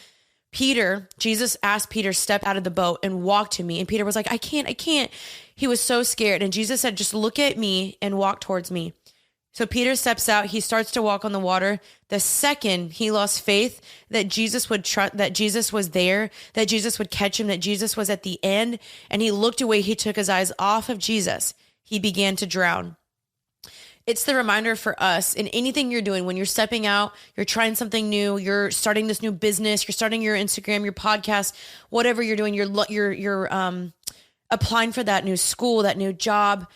Jesus asked Peter, step out of the boat and walk to me. And Peter was like, I can't. He was so scared. And Jesus said, just look at me and walk towards me. So Peter steps out, he starts to walk on the water. The second he lost faith that Jesus would that Jesus was there, that Jesus would catch him, that Jesus was at the end, and he looked away, he took his eyes off of Jesus, he began to drown. It's the reminder for us in anything you're doing, when you're stepping out, you're trying something new, you're starting this new business, you're starting your Instagram, your podcast, whatever you're doing, you're applying for that new school, that new job.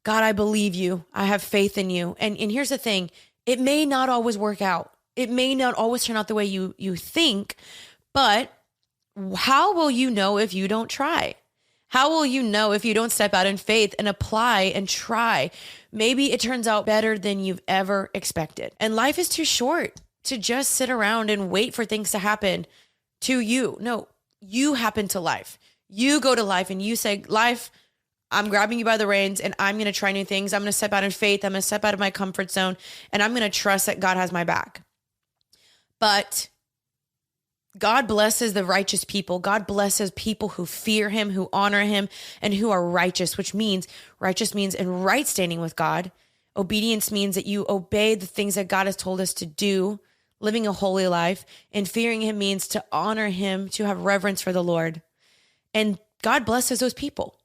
God, I believe you. I have faith in you. And here's the thing. It may not always work out. It may not always turn out the way you think, but how will you know if you don't try? How will you know if you don't step out in faith and apply and try? Maybe it turns out better than you've ever expected. And life is too short to just sit around and wait for things to happen to you. No, you happen to life. You go to life and you say, life, I'm grabbing you by the reins and I'm going to try new things. I'm going to step out in faith. I'm going to step out of my comfort zone and I'm going to trust that God has my back. But God blesses the righteous people. God blesses people who fear him, who honor him, and who are righteous, which means righteous means in right standing with God. Obedience means that you obey the things that God has told us to do, living a holy life, and fearing him means to honor him, to have reverence for the Lord. And God blesses those people.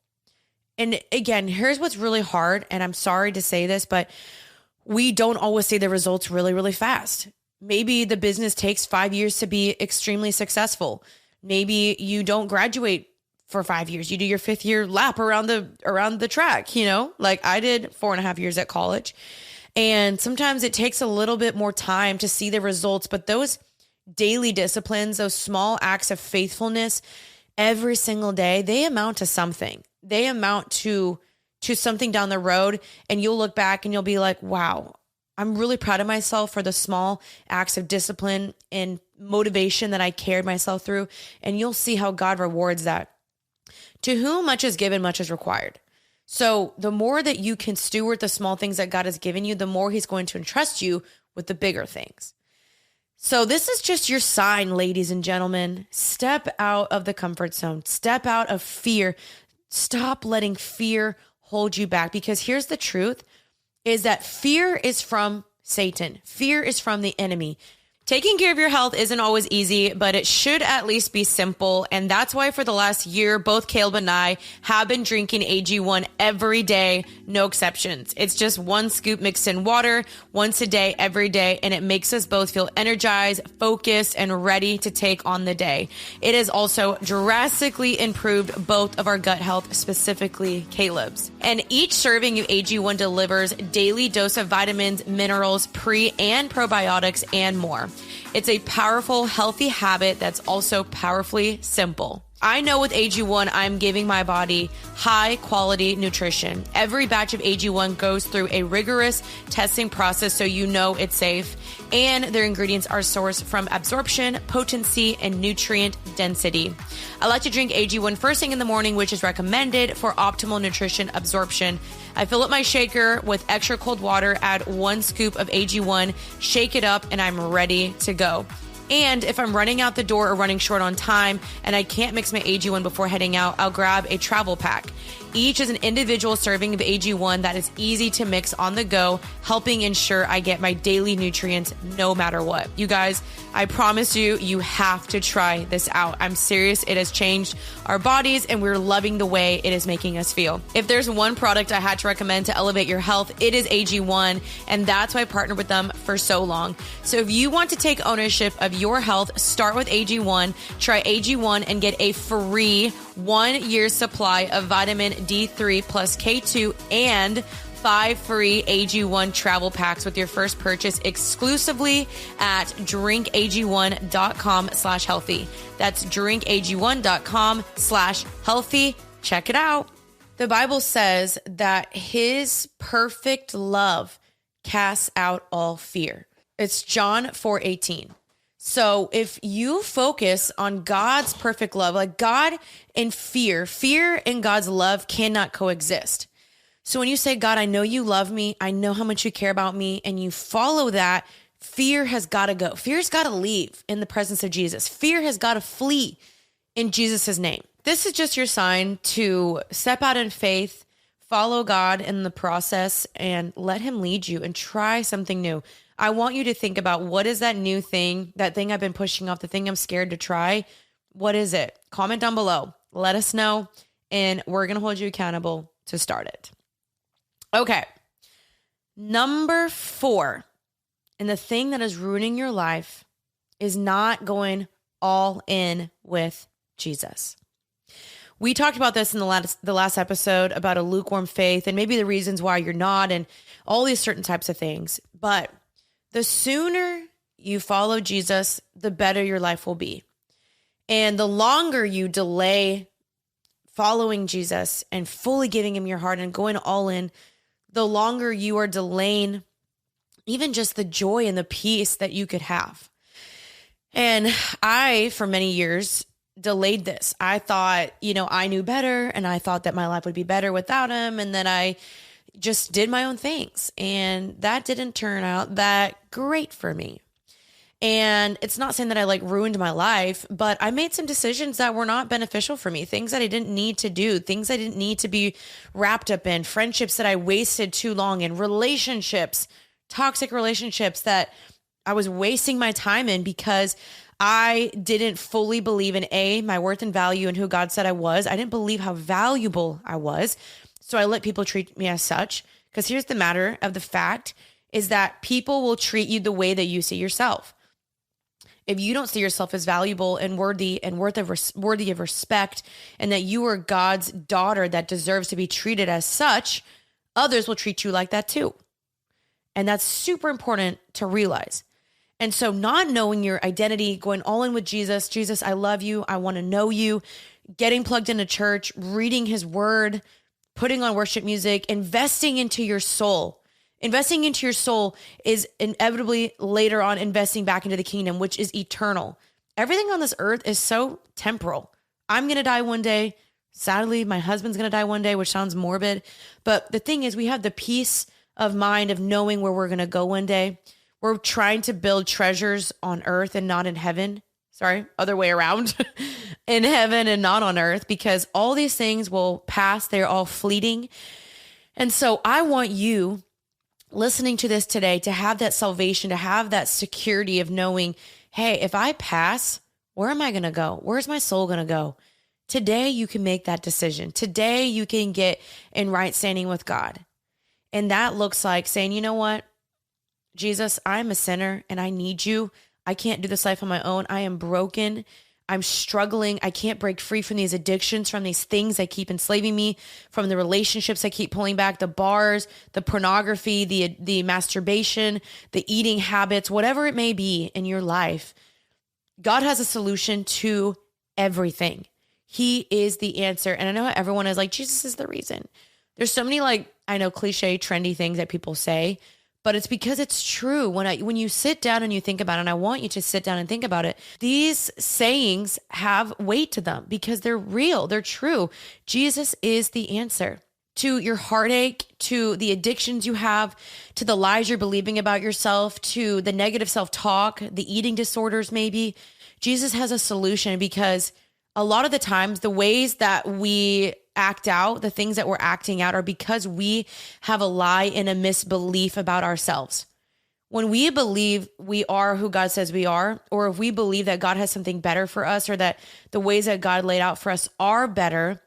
And again, here's what's really hard, and I'm sorry to say this, but we don't always see the results really, really fast. Maybe the business takes 5 years to be extremely successful. Maybe you don't graduate for 5 years. You do your 5th year lap around the track, like I did 4.5 years at college. And sometimes it takes a little bit more time to see the results, but those daily disciplines, those small acts of faithfulness every single day, they amount to something. They amount to something down the road, and you'll look back and you'll be like, wow, I'm really proud of myself for the small acts of discipline and motivation that I carried myself through. And you'll see how God rewards that. To whom much is given, much is required. So the more that you can steward the small things that God has given you, the more he's going to entrust you with the bigger things. So this is just your sign, ladies and gentlemen. Step out of the comfort zone. Step out of fear. Stop letting fear hold you back, because here's the truth, is that fear is from Satan. Fear is from the enemy. Taking care of your health isn't always easy, but it should at least be simple. And that's why for the last year, both Caleb and I have been drinking AG1 every day, no exceptions. It's just 1 scoop mixed in water once a day, every day. And it makes us both feel energized, focused, and ready to take on the day. It has also drastically improved both of our gut health, specifically Caleb's. And each serving of AG1 delivers daily dose of vitamins, minerals, pre and probiotics, and more. It's a powerful, healthy habit that's also powerfully simple. I know with AG1, I'm giving my body high quality nutrition. Every batch of AG1 goes through a rigorous testing process so you know it's safe. And their ingredients are sourced from absorption, potency, and nutrient density. I like to drink AG1 first thing in the morning, which is recommended for optimal nutrition absorption. I fill up my shaker with extra cold water, add 1 scoop of AG1, shake it up, and I'm ready to go. And if I'm running out the door or running short on time and I can't mix my AG1 before heading out, I'll grab a travel pack. Each is an individual serving of AG1 that is easy to mix on the go, helping ensure I get my daily nutrients no matter what. You guys, I promise you, you have to try this out. I'm serious. It has changed our bodies and we're loving the way it is making us feel. If there's one product I had to recommend to elevate your health, it is AG1, and that's why I partnered with them for so long. So if you want to take ownership of your health, start with AG1. Try AG1 and get a free 1 year supply of vitamin D3 plus K2 and 5 free AG1 travel packs with your first purchase exclusively at drinkag1.com/healthy. That's drinkag1.com/healthy. Check it out. The Bible says that his perfect love casts out all fear. It's John 4:18. So if you focus on God's perfect love, like God and fear and God's love cannot coexist. So when you say, God, I know you love me, I know how much you care about me, and you follow that, fear has got to go. Fear's got to leave in the presence of Jesus. Fear has got to flee in Jesus' name. This is just your sign to step out in faith, follow God in the process, and let him lead you and try something new. I want you to think about, what is that new thing, that thing I've been pushing off, the thing I'm scared to try? What is it? Comment down below. Let us know, and we're going to hold you accountable to start it. Okay. Number 4, and the thing that is ruining your life is not going all in with Jesus. We talked about this in the last episode about a lukewarm faith and maybe the reasons why you're not and all these certain types of things. But the sooner you follow Jesus, the better your life will be. And the longer you delay following Jesus and fully giving him your heart and going all in, the longer you are delaying even just the joy and the peace that you could have. And I, for many years, delayed this. I thought, I knew better, and I thought that my life would be better without him. And then I just did my own things, and that didn't turn out that great for me. And it's not saying that I ruined my life, but I made some decisions that were not beneficial for me, things that I didn't need to do, things I didn't need to be wrapped up in, friendships that I wasted too long in, relationships, toxic relationships that I was wasting my time in because I didn't fully believe in my worth and value and who God said I was. I didn't believe how valuable I was. So I let people treat me as such, because here's the matter of the fact is that people will treat you the way that you see yourself. If you don't see yourself as valuable and worthy and worthy of respect, and that you are God's daughter that deserves to be treated as such, others will treat you like that too. And that's super important to realize. And so not knowing your identity, going all in with Jesus, Jesus, I love you. I want to know you, getting plugged into church, reading his word, putting on worship music, investing into your soul. Investing into your soul is inevitably later on investing back into the kingdom, which is eternal. Everything on this earth is so temporal. I'm going to die one day. Sadly, my husband's going to die one day, which sounds morbid. But the thing is, we have the peace of mind of knowing where we're going to go one day. We're trying to build treasures on earth and not in heaven. Sorry, other way around. In heaven and not on earth, because all these things will pass. They're all fleeting. And so I want you listening to this today to have that salvation, to have that security of knowing, hey, if I pass, where am I going to go? Where's my soul going to go? Today, you can make that decision. Today, you can get in right standing with God. And that looks like saying, you know what? Jesus, I'm a sinner and I need you. I can't do this life on my own. I am broken. I'm struggling. I can't break free from these addictions, from these things that keep enslaving me, from the relationships I keep pulling back, the bars, the pornography, the masturbation, the eating habits, whatever it may be in your life. God has a solution to everything. He is the answer. And I know everyone is like, Jesus is the reason. There's so many I know cliche, trendy things that people say, but it's because it's true. When you sit down and you think about it, and I want you to sit down and think about it, these sayings have weight to them because they're real. They're true. Jesus is the answer to your heartache, to the addictions you have, to the lies you're believing about yourself, to the negative self-talk, the eating disorders maybe. Jesus has a solution, because a lot of the times the ways that we act out, the things that we're acting out, are because we have a lie and a misbelief about ourselves. When we believe we are who God says we are, or if we believe that God has something better for us, or that the ways that God laid out for us are better,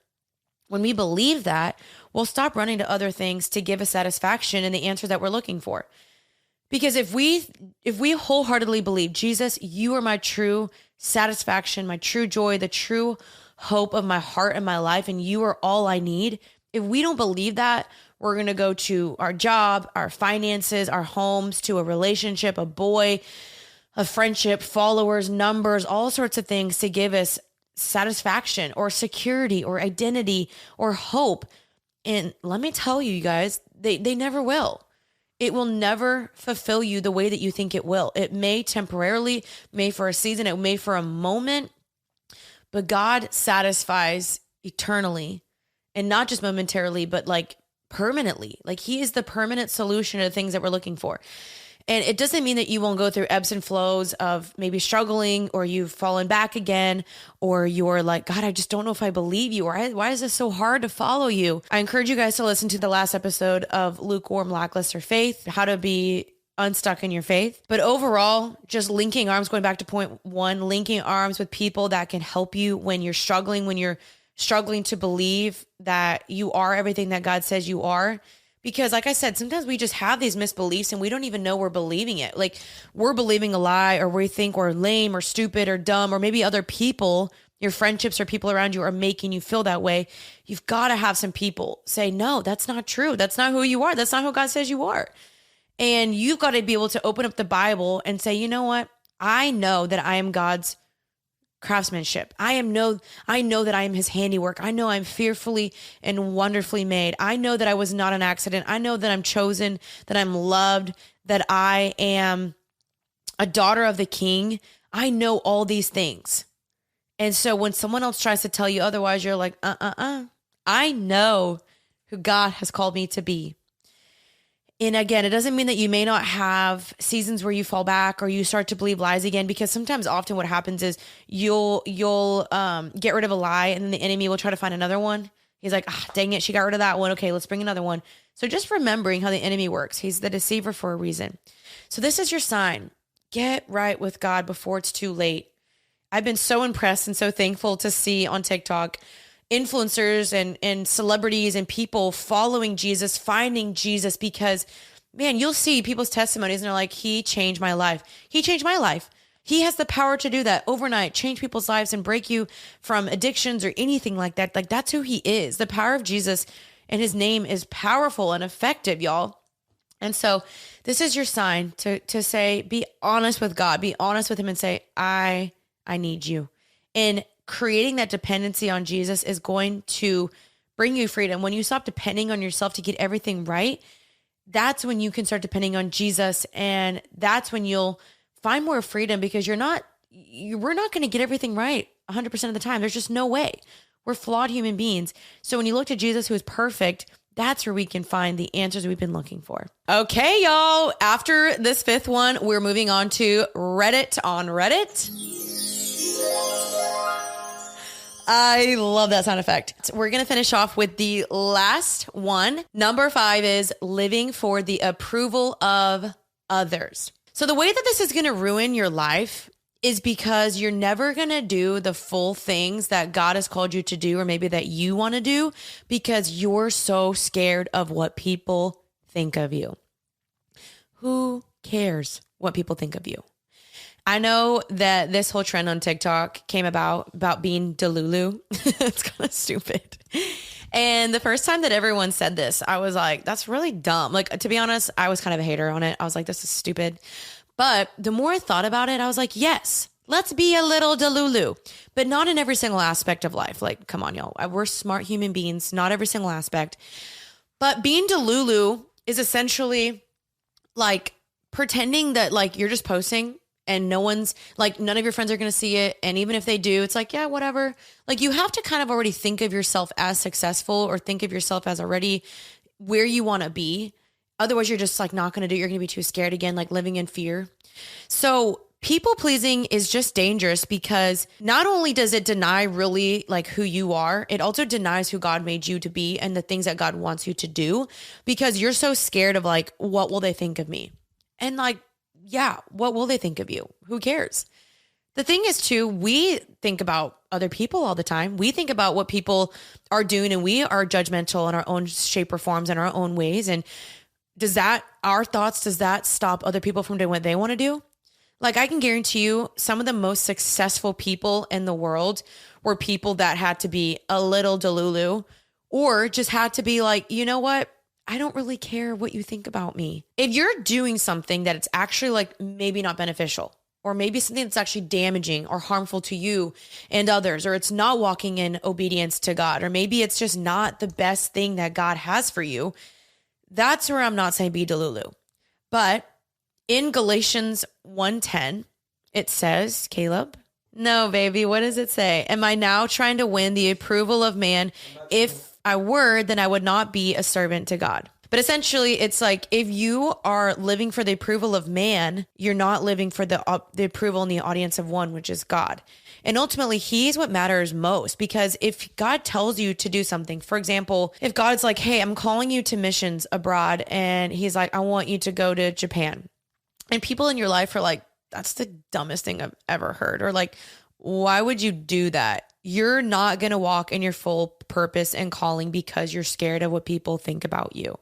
when we believe that, we'll stop running to other things to give us satisfaction and the answer that we're looking for. Because if we wholeheartedly believe, Jesus, you are my true satisfaction, my true joy, the true hope of my heart and my life, and you are all I need. If we don't believe that, we're going to go to our job, our finances, our homes, to a relationship, a boy, a friendship, followers, numbers, all sorts of things to give us satisfaction or security or identity or hope. And let me tell you, you guys, they never will. It will never fulfill you the way that you think it will. It may temporarily, may for a season, it may for a moment, but God satisfies eternally, and not just momentarily, but permanently. He is the permanent solution to the things that we're looking for. And it doesn't mean that you won't go through ebbs and flows of maybe struggling, or you've fallen back again, or you're like, God, I just don't know if I believe you, or why is this so hard to follow you? I encourage you guys to listen to the last episode of Lukewarm, Lackluster Faith, how to be unstuck in your faith. But overall, just linking arms, going back to point one, linking arms with people that can help you when you're struggling to believe that you are everything that God says you are. Because like I said, sometimes we just have these misbeliefs and we don't even know we're believing it. We're believing a lie, or we think we're lame or stupid or dumb, or maybe other people, your friendships or people around you, are making you feel that way. You've got to have some people say, no, that's not true. That's not who you are. That's not who God says you are. And you've got to be able to open up the Bible and say, you know what? I know that I am God's craftsmanship. I know that I am his handiwork. I know I'm fearfully and wonderfully made. I know that I was not an accident. I know that I'm chosen, that I'm loved, that I am a daughter of the King. I know all these things. And so when someone else tries to tell you otherwise, you're like, I know who God has called me to be. And again, it doesn't mean that you may not have seasons where you fall back or you start to believe lies again, because sometimes often what happens is you'll get rid of a lie, and then the enemy will try to find another one. He's like, dang it, she got rid of that one. Okay, let's bring another one. So just remembering how the enemy works. He's the deceiver for a reason. So this is your sign. Get right with God before it's too late. I've been so impressed and so thankful to see on TikTok influencers and celebrities and people following Jesus, finding Jesus, because man, you'll see people's testimonies and they're like, he changed my life. He changed my life. He has the power to do that overnight, change people's lives and break you from addictions or anything like that. That's who he is. The power of Jesus and his name is powerful and effective, y'all. And so this is your sign to say, be honest with God, be honest with him and say, I need you. And creating that dependency on Jesus is going to bring you freedom. When you stop depending on yourself to get everything right, that's when you can start depending on Jesus. And that's when you'll find more freedom, because we're not going to get everything right 100% of the time. There's just no way. We're flawed human beings. So when you look to Jesus, who is perfect, that's where we can find the answers we've been looking for. Okay, y'all. After this fifth one, we're moving on to Reddit on Reddit. I love that sound effect. So we're going to finish off with the last one. Number 5 is living for the approval of others. So the way that this is going to ruin your life is because you're never going to do the full things that God has called you to do, or maybe that you want to do, because you're so scared of what people think of you. Who cares what people think of you? I know that this whole trend on TikTok came about being Delulu. It's kind of stupid. And the first time that everyone said this, I was like, that's really dumb. Like, to be honest, I was kind of a hater on it. I was like, this is stupid. But the more I thought about it, I was like, yes, let's be a little Delulu, but not in every single aspect of life. Like, come on, y'all. We're smart human beings, not every single aspect. But being Delulu is essentially like pretending that like you're just posting and none of your friends are going to see it. And even if they do, it's like, yeah, whatever. Like, you have to kind of already think of yourself as successful, or think of yourself as already where you want to be. Otherwise, you're just like not going to do it. You're going to be too scared again, like living in fear. So people pleasing is just dangerous, because not only does it deny really like who you are, it also denies who God made you to be and the things that God wants you to do, because you're so scared of like, what will they think of me? And like, yeah, what will they think of you? Who cares? The thing is too, we think about other people all the time. We think about what people are doing, and we are judgmental in our own shape or forms, in our own ways. And does that stop other people from doing what they want to do? Like, I can guarantee you some of the most successful people in the world were people that had to be a little Delulu, or just had to be like, you know what? I don't really care what you think about me. If you're doing something that it's actually like maybe not beneficial, or maybe something that's actually damaging or harmful to you and others, or it's not walking in obedience to God, or maybe it's just not the best thing that God has for you, that's where I'm not saying be Delulu. But in Galatians 1:10, it says, Caleb, no, baby, what does it say? Am I now trying to win the approval of man? If I were, then I would not be a servant to God. But essentially, it's like, if you are living for the approval of man, you're not living for the approval and the audience of one, which is God. And ultimately, he's what matters most, because if God tells you to do something, for example, if God's like, hey, I'm calling you to missions abroad, and he's like, I want you to go to Japan. And people in your life are like, that's the dumbest thing I've ever heard. Or like, why would you do that? You're not going to walk in your full purpose and calling because you're scared of what people think about you.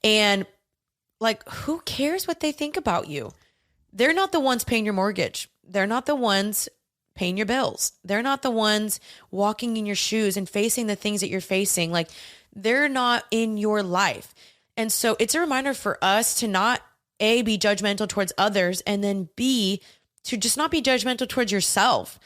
And like, who cares what they think about you? They're not the ones paying your mortgage. They're not the ones paying your bills. They're not the ones walking in your shoes and facing the things that you're facing. Like, they're not in your life. And so it's a reminder for us to not A, be judgmental towards others, and then B, to just not be judgmental towards yourself.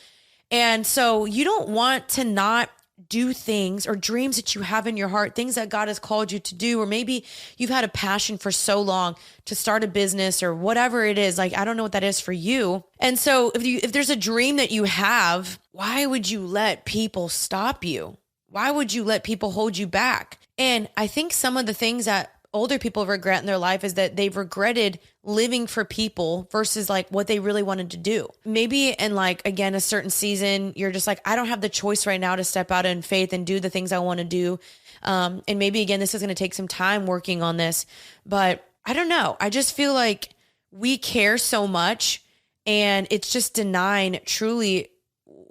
And so you don't want to not do things or dreams that you have in your heart, things that God has called you to do, or maybe you've had a passion for so long to start a business or whatever it is. Like, I don't know what that is for you. And so if there's a dream that you have, why would you let people stop you? Why would you let people hold you back? And I think some of the things that older people regret in their life is that they've regretted living for people versus like what they really wanted to do. Maybe in like, again, a certain season, you're just like, I don't have the choice right now to step out in faith and do the things I want to do. And maybe again, this is going to take some time working on this, but I don't know. I just feel like we care so much, and it's just denying truly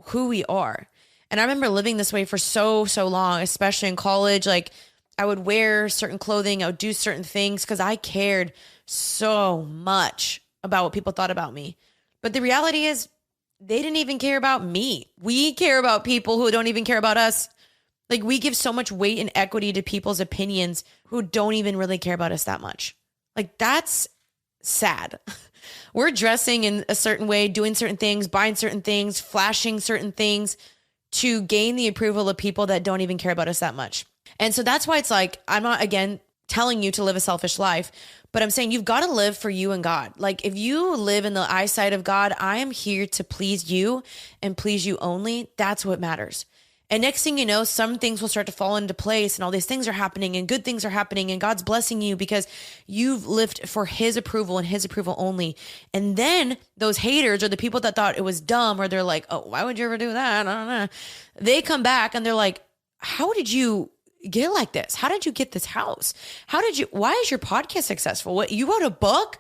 who we are. And I remember living this way for so long, especially in college. Like, I would wear certain clothing, I would do certain things because I cared so much about what people thought about me. But the reality is, they didn't even care about me. We care about people who don't even care about us. Like, we give so much weight and equity to people's opinions who don't even really care about us that much. Like, that's sad. We're dressing in a certain way, doing certain things, buying certain things, flashing certain things to gain the approval of people that don't even care about us that much. And so that's why it's like, I'm not, again, telling you to live a selfish life, but I'm saying you've got to live for you and God. Like, if you live in the eyesight of God, I am here to please you and please you only. That's what matters. And next thing you know, some things will start to fall into place and all these things are happening and good things are happening and God's blessing you because you've lived for his approval and his approval only. And then those haters or the people that thought it was dumb or they're like, oh, why would you ever do that? I don't know. They come back and they're like, how did you get like this? How did you get this house? Why is your podcast successful? What, you wrote a book?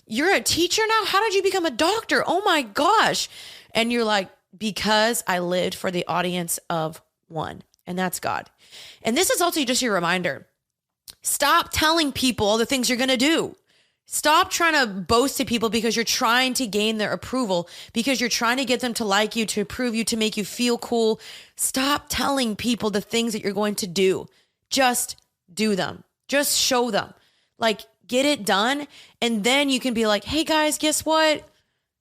You're a teacher now? How did you become a doctor? Oh my gosh. And you're like, because I lived for the audience of one, and that's God. And this is also just your reminder. Stop telling people all the things you're going to do. Stop trying to boast to people because you're trying to gain their approval, because you're trying to get them to like you, to approve you, to make you feel cool. Stop telling people the things that you're going to do. Just do them. Just show them. Like, get it done. And then you can be like, hey guys, guess what?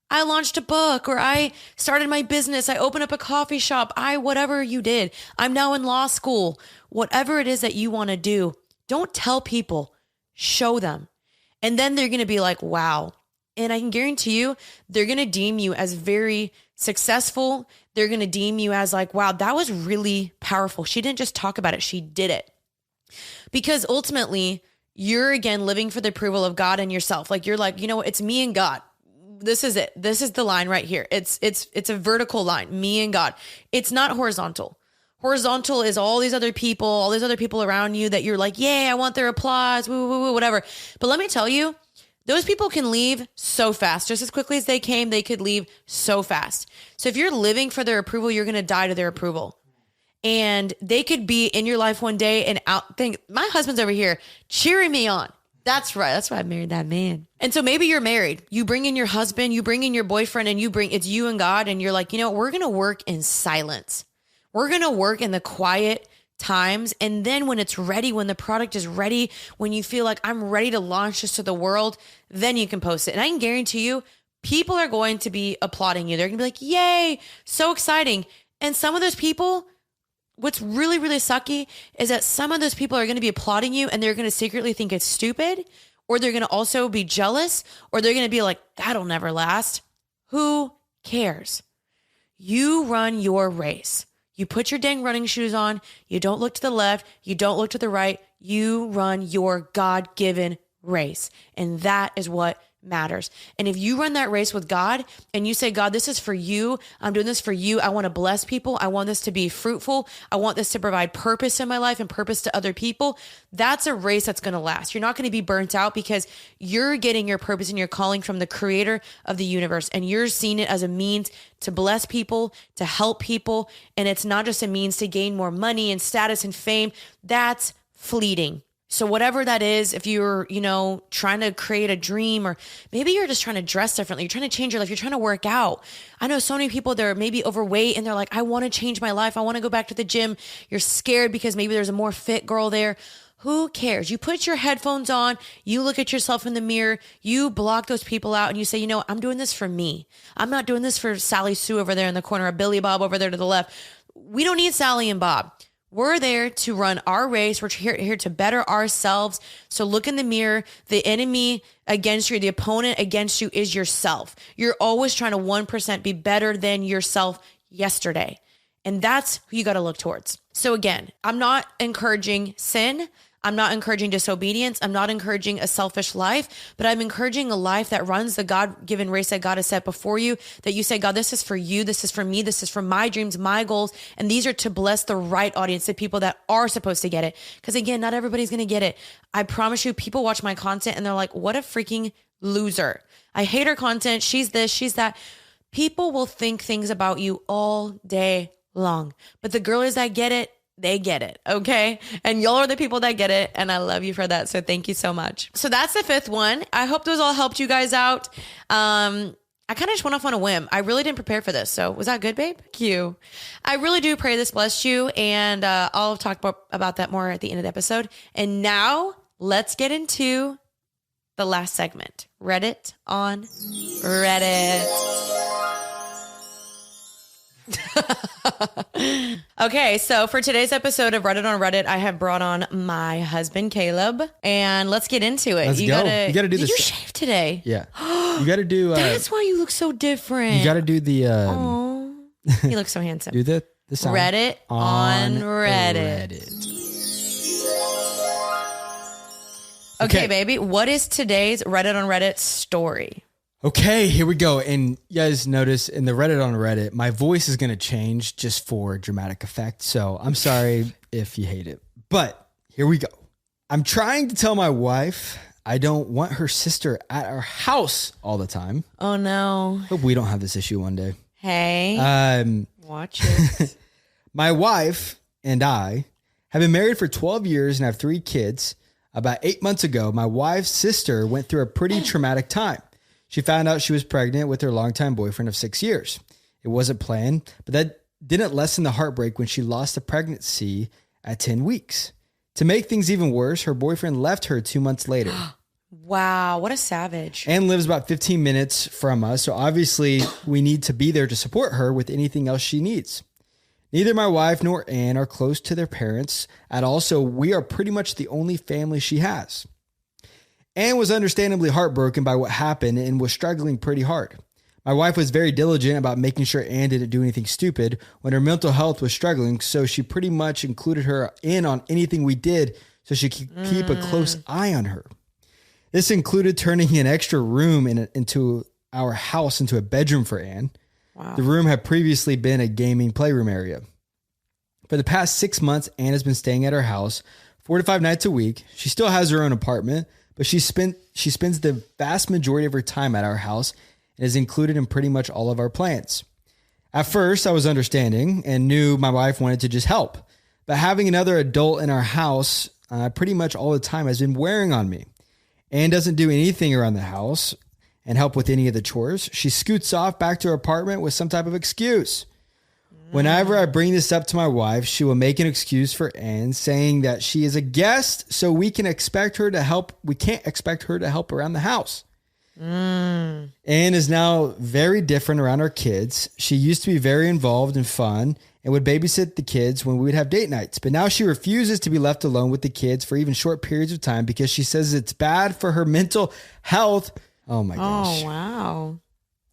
I launched a book, or I started my business. I opened up a coffee shop. Whatever you did, I'm now in law school. Whatever it is that you want to do, don't tell people, show them. And then they're going to be like, wow. And I can guarantee you, they're going to deem you as very successful. They're going to deem you as like, wow, that was really powerful. She didn't just talk about it. She did it. Because ultimately, you're again living for the approval of God and yourself. Like, you're like, you know what? It's me and God. This is it. This is the line right here. It's a vertical line, me and God. It's not horizontal. Horizontal is all these other people around you that you're like, yay, I want their applause, woo, woo, woo, whatever. But let me tell you, those people can leave so fast. Just as quickly as they came, they could leave so fast. So if you're living for their approval, you're going to die to their approval. And they could be in your life one day and think, my husband's over here cheering me on. That's right. That's why I married that man. And so maybe you're married. You bring in your husband, you bring in your boyfriend, and it's you and God. And you're like, you know, we're going to work in silence. We're going to work in the quiet times. And then when it's ready, when the product is ready, when you feel like I'm ready to launch this to the world, then you can post it. And I can guarantee you, people are going to be applauding you. They're going to be like, yay, so exciting. And some of those people, what's really, really sucky is that some of those people are going to be applauding you and they're going to secretly think it's stupid, or they're going to also be jealous, or they're going to be like, that'll never last. Who cares? You run your race. You put your dang running shoes on. You don't look to the left. You don't look to the right. You run your God-given race. And that is what matters. And if you run that race with God and you say, God, this is for you. I'm doing this for you. I want to bless people. I want this to be fruitful. I want this to provide purpose in my life and purpose to other people. That's a race that's going to last. You're not going to be burnt out because you're getting your purpose and your calling from the creator of the universe. And you're seeing it as a means to bless people, to help people. And it's not just a means to gain more money and status and fame. That's fleeting. So whatever that is, if you're, trying to create a dream, or maybe you're just trying to dress differently, you're trying to change your life, you're trying to work out. I know so many people that are maybe overweight and they're like, I want to change my life. I want to go back to the gym. You're scared because maybe there's a more fit girl there. Who cares? You put your headphones on, you look at yourself in the mirror, you block those people out and you say, I'm doing this for me. I'm not doing this for Sally Sue over there in the corner, or Billy Bob over there to the left. We don't need Sally and Bob. We're there to run our race. We're here to better ourselves. So look in the mirror. The enemy against you, the opponent against you is yourself. You're always trying to 1% be better than yourself yesterday. And that's who you got to look towards. So again, I'm not encouraging sin. I'm not encouraging disobedience. I'm not encouraging a selfish life, but I'm encouraging a life that runs the God-given race that God has set before you, that you say, God, this is for you. This is for me. This is for my dreams, my goals. And these are to bless the right audience, the people that are supposed to get it. Because again, not everybody's going to get it. I promise you, people watch my content and they're like, what a freaking loser. I hate her content. She's this, she's that. People will think things about you all day long. But the girlies that get it, they get it. Okay. And y'all are the people that get it. And I love you for that. So thank you so much. So that's the fifth one. I hope those all helped you guys out. I kind of just went off on a whim. I really didn't prepare for this. So was that good, babe? Thank you. I really do pray this blessed you. And I'll talk about that more at the end of the episode. And now let's get into the last segment, Reddit on Reddit. Okay, so for today's episode of Reddit on Reddit, I have brought on my husband, Caleb, and let's get into it. Let's go. You gotta do Did this. you shave today? Yeah. You gotta do. That's why you look so different. You gotta do the. Oh, you look so handsome. Do the sound. Reddit on Reddit. Okay, baby. What is today's Reddit on Reddit story? Okay, here we go. And you guys notice in the Reddit on Reddit, my voice is going to change just for dramatic effect. So I'm sorry if you hate it, but here we go. I'm trying to tell my wife I don't want her sister at our house all the time. Oh, no. Hope we don't have this issue one day. Hey, watch it. My wife and I have been married for 12 years and have 3 kids. About 8 months ago, my wife's sister went through a pretty traumatic time. She found out she was pregnant with her longtime boyfriend of 6 years. It wasn't planned, but that didn't lessen the heartbreak when she lost the pregnancy at 10 weeks. To make things even worse, her boyfriend left her 2 months later. Wow, what a savage. And lives about 15 minutes from us, so obviously we need to be there to support her with anything else she needs. Neither my wife nor Ann are close to their parents at all, so we are pretty much the only family she has. Ann was understandably heartbroken by what happened and was struggling pretty hard. My wife was very diligent about making sure Ann didn't do anything stupid when her mental health was struggling, so she pretty much included her in on anything we did so she could keep a close eye on her. This included turning an extra room into our house into a bedroom for Ann. Wow. The room had previously been a gaming playroom area. For the past 6 months, Ann has been staying at our house 4 to 5 nights a week. She still has her own apartment, but she spends the vast majority of her time at our house and is included in pretty much all of our plans. At first, I was understanding and knew my wife wanted to just help, but having another adult in our house pretty much all the time has been wearing on me. Ann doesn't do anything around the house and help with any of the chores. She scoots off back to her apartment with some type of excuse. Whenever I bring this up to my wife, she will make an excuse for Ann, saying that she is a guest, so we can expect her to help. We can't expect her to help around the house. Ann is now very different around our kids. She used to be very involved and fun and would babysit the kids when we would have date nights. But now she refuses to be left alone with the kids for even short periods of time because she says it's bad for her mental health. Oh my gosh. Oh, wow.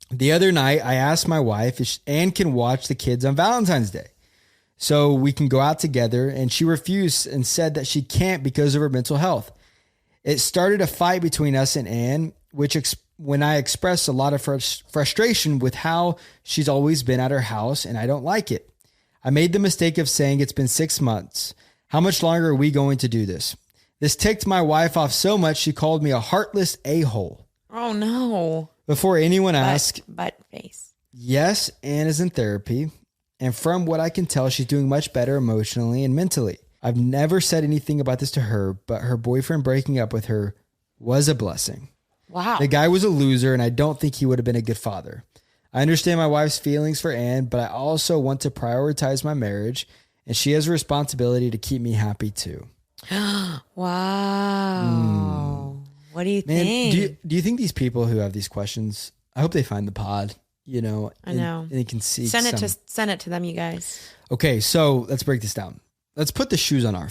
The other night, I asked my wife if Ann can watch the kids on Valentine's Day so we can go out together, and she refused and said that she can't because of her mental health. It started a fight between us and Ann, when I expressed a lot of frustration with how she's always been at her house, and I don't like it. I made the mistake of saying it's been 6 months. How much longer are we going to do this? This ticked my wife off so much she called me a heartless a-hole. Oh, no. Before anyone asked, butt face. Yes, Ann is in therapy, and from what I can tell, she's doing much better emotionally and mentally. I've never said anything about this to her, but her boyfriend breaking up with her was a blessing. Wow. The guy was a loser, and I don't think he would have been a good father. I understand my wife's feelings for Ann, but I also want to prioritize my marriage, and she has a responsibility to keep me happy too. Wow. What do you think? Do you think these people who have these questions, I hope they find the pod, I know. And they can see. Send it to them, you guys. Okay, so let's break this down. Let's put the shoes on our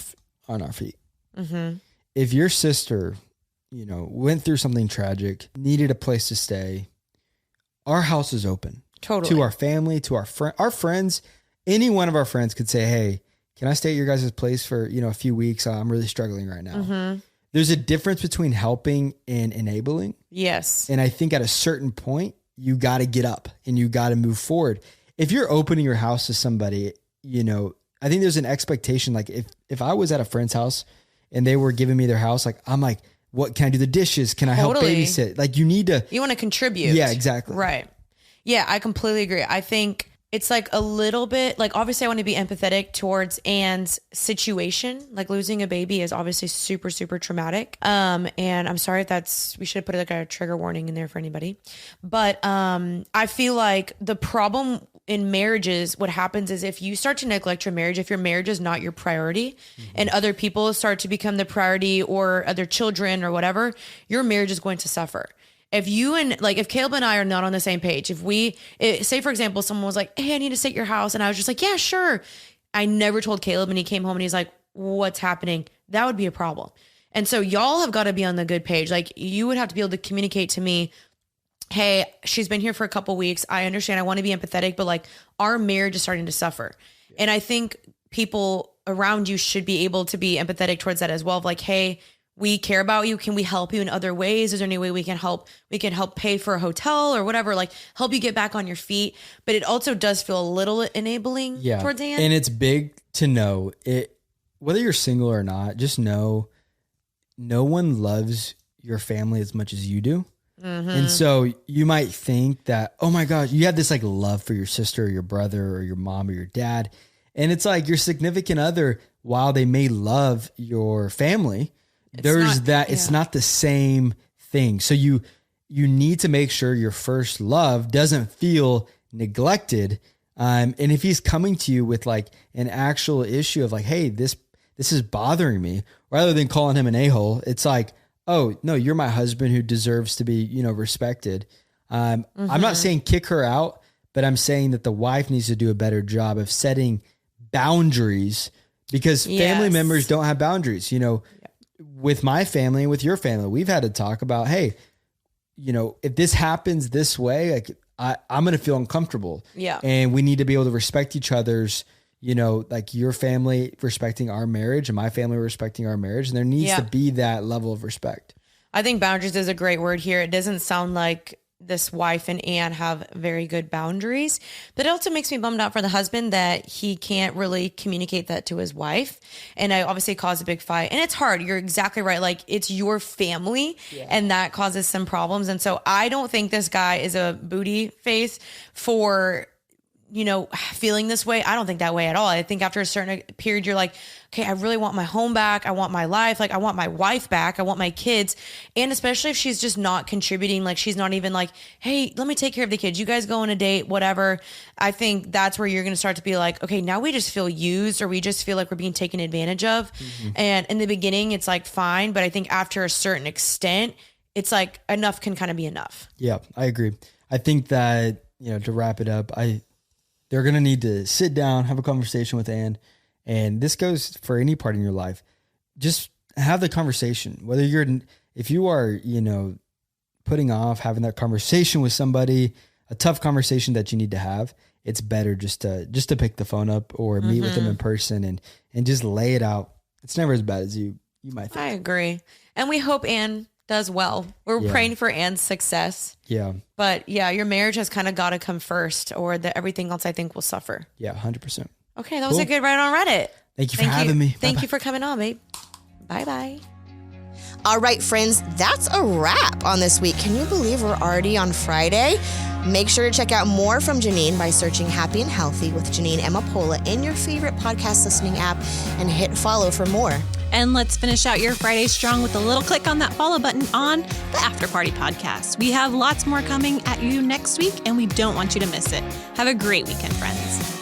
feet. Mm-hmm. If your sister, went through something tragic, needed a place to stay, our house is open. Totally. To our family, to our friends. Any one of our friends could say, hey, can I stay at your guys' place for, a few weeks? I'm really struggling right now. Mm-hmm. There's a difference between helping and enabling. Yes. And I think at a certain point, you got to get up and you got to move forward. If you're opening your house to somebody, I think there's an expectation. Like if I was at a friend's house and they were giving me their house, like, I'm like, what can I do the dishes? Can I help babysit? Like you want to contribute. Yeah, exactly. Right. Yeah, I completely agree. I think it's like a little bit like, obviously I want to be empathetic towards Ann's situation. Like losing a baby is obviously super, super traumatic. And I'm sorry if we should have put like a trigger warning in there for anybody. But I feel like the problem in marriages, what happens is if you start to neglect your marriage, if your marriage is not your priority and other people start to become the priority or other children or whatever, your marriage is going to suffer. If you if Caleb and I are not on the same page, say for example, someone was like, hey, I need to stay at your house. And I was just like, yeah, sure. I never told Caleb, and he came home and he's like, what's happening? That would be a problem. And so y'all have got to be on the good page. Like, you would have to be able to communicate to me, hey, she's been here for a couple weeks. I understand. I want to be empathetic, but like, our marriage is starting to suffer. And I think people around you should be able to be empathetic towards that as well. Of like, hey, we care about you. Can we help you in other ways? Is there any way we can help? We can help pay for a hotel or whatever, like help you get back on your feet. But it also does feel a little enabling towards the end. And it's big to know it, whether you're single or not, just know no one loves your family as much as you do. Mm-hmm. And so you might think that, oh my gosh, you have this like love for your sister or your brother or your mom or your dad. And it's like your significant other, while they may love your family, it's not the same thing. So you need to make sure your first love doesn't feel neglected. And if he's coming to you with like an actual issue of like, hey, this is bothering me, rather than calling him an a-hole, it's like, oh no, you're my husband who deserves to be, respected. I'm not saying kick her out, but I'm saying that the wife needs to do a better job of setting boundaries, because family members don't have boundaries. With my family and with your family, we've had to talk about, hey, if this happens this way, like I'm going to feel uncomfortable. Yeah. And we need to be able to respect each other's, like your family respecting our marriage and my family respecting our marriage. And there needs to be that level of respect. I think boundaries is a great word here. It doesn't sound like this wife and Anne have very good boundaries, but it also makes me bummed out for the husband that he can't really communicate that to his wife. And I obviously caused a big fight, and it's hard. You're exactly right. Like, it's your family and that causes some problems. And so I don't think this guy is a booty face for, feeling this way. I don't think that way at all. I think after a certain period, you're like, okay, I really want my home back. I want my life. Like, I want my wife back. I want my kids. And especially if she's just not contributing, like she's not even like, hey, let me take care of the kids. You guys go on a date, whatever. I think that's where you're going to start to be like, okay, now we just feel used, or we just feel like we're being taken advantage of. Mm-hmm. And in the beginning, it's like, fine. But I think after a certain extent, it's like enough can kind of be enough. Yeah, I agree. I think that, to wrap it up, they're going to need to sit down, have a conversation with Anne. And this goes for any part in your life. Just have the conversation, if you are, putting off having that conversation with somebody, a tough conversation that you need to have, it's better just to pick the phone up or meet with them in person and just lay it out. It's never as bad as you might think. I agree. And we hope Anne does well. We're praying for Anne's success. Yeah. But your marriage has kind of got to come first, or that everything else I think will suffer. Yeah, 100%. Okay, that was a good ride on Reddit. Thank you for having me. Thank you for coming on, babe. Bye-bye. All right, friends, that's a wrap on this week. Can you believe we're already on Friday? Make sure to check out more from Jeanine by searching Happy and Healthy with Jeanine Amapola in your favorite podcast listening app, and hit follow for more. And let's finish out your Friday strong with a little click on that follow button on the After Party Podcast. We have lots more coming at you next week, and we don't want you to miss it. Have a great weekend, friends.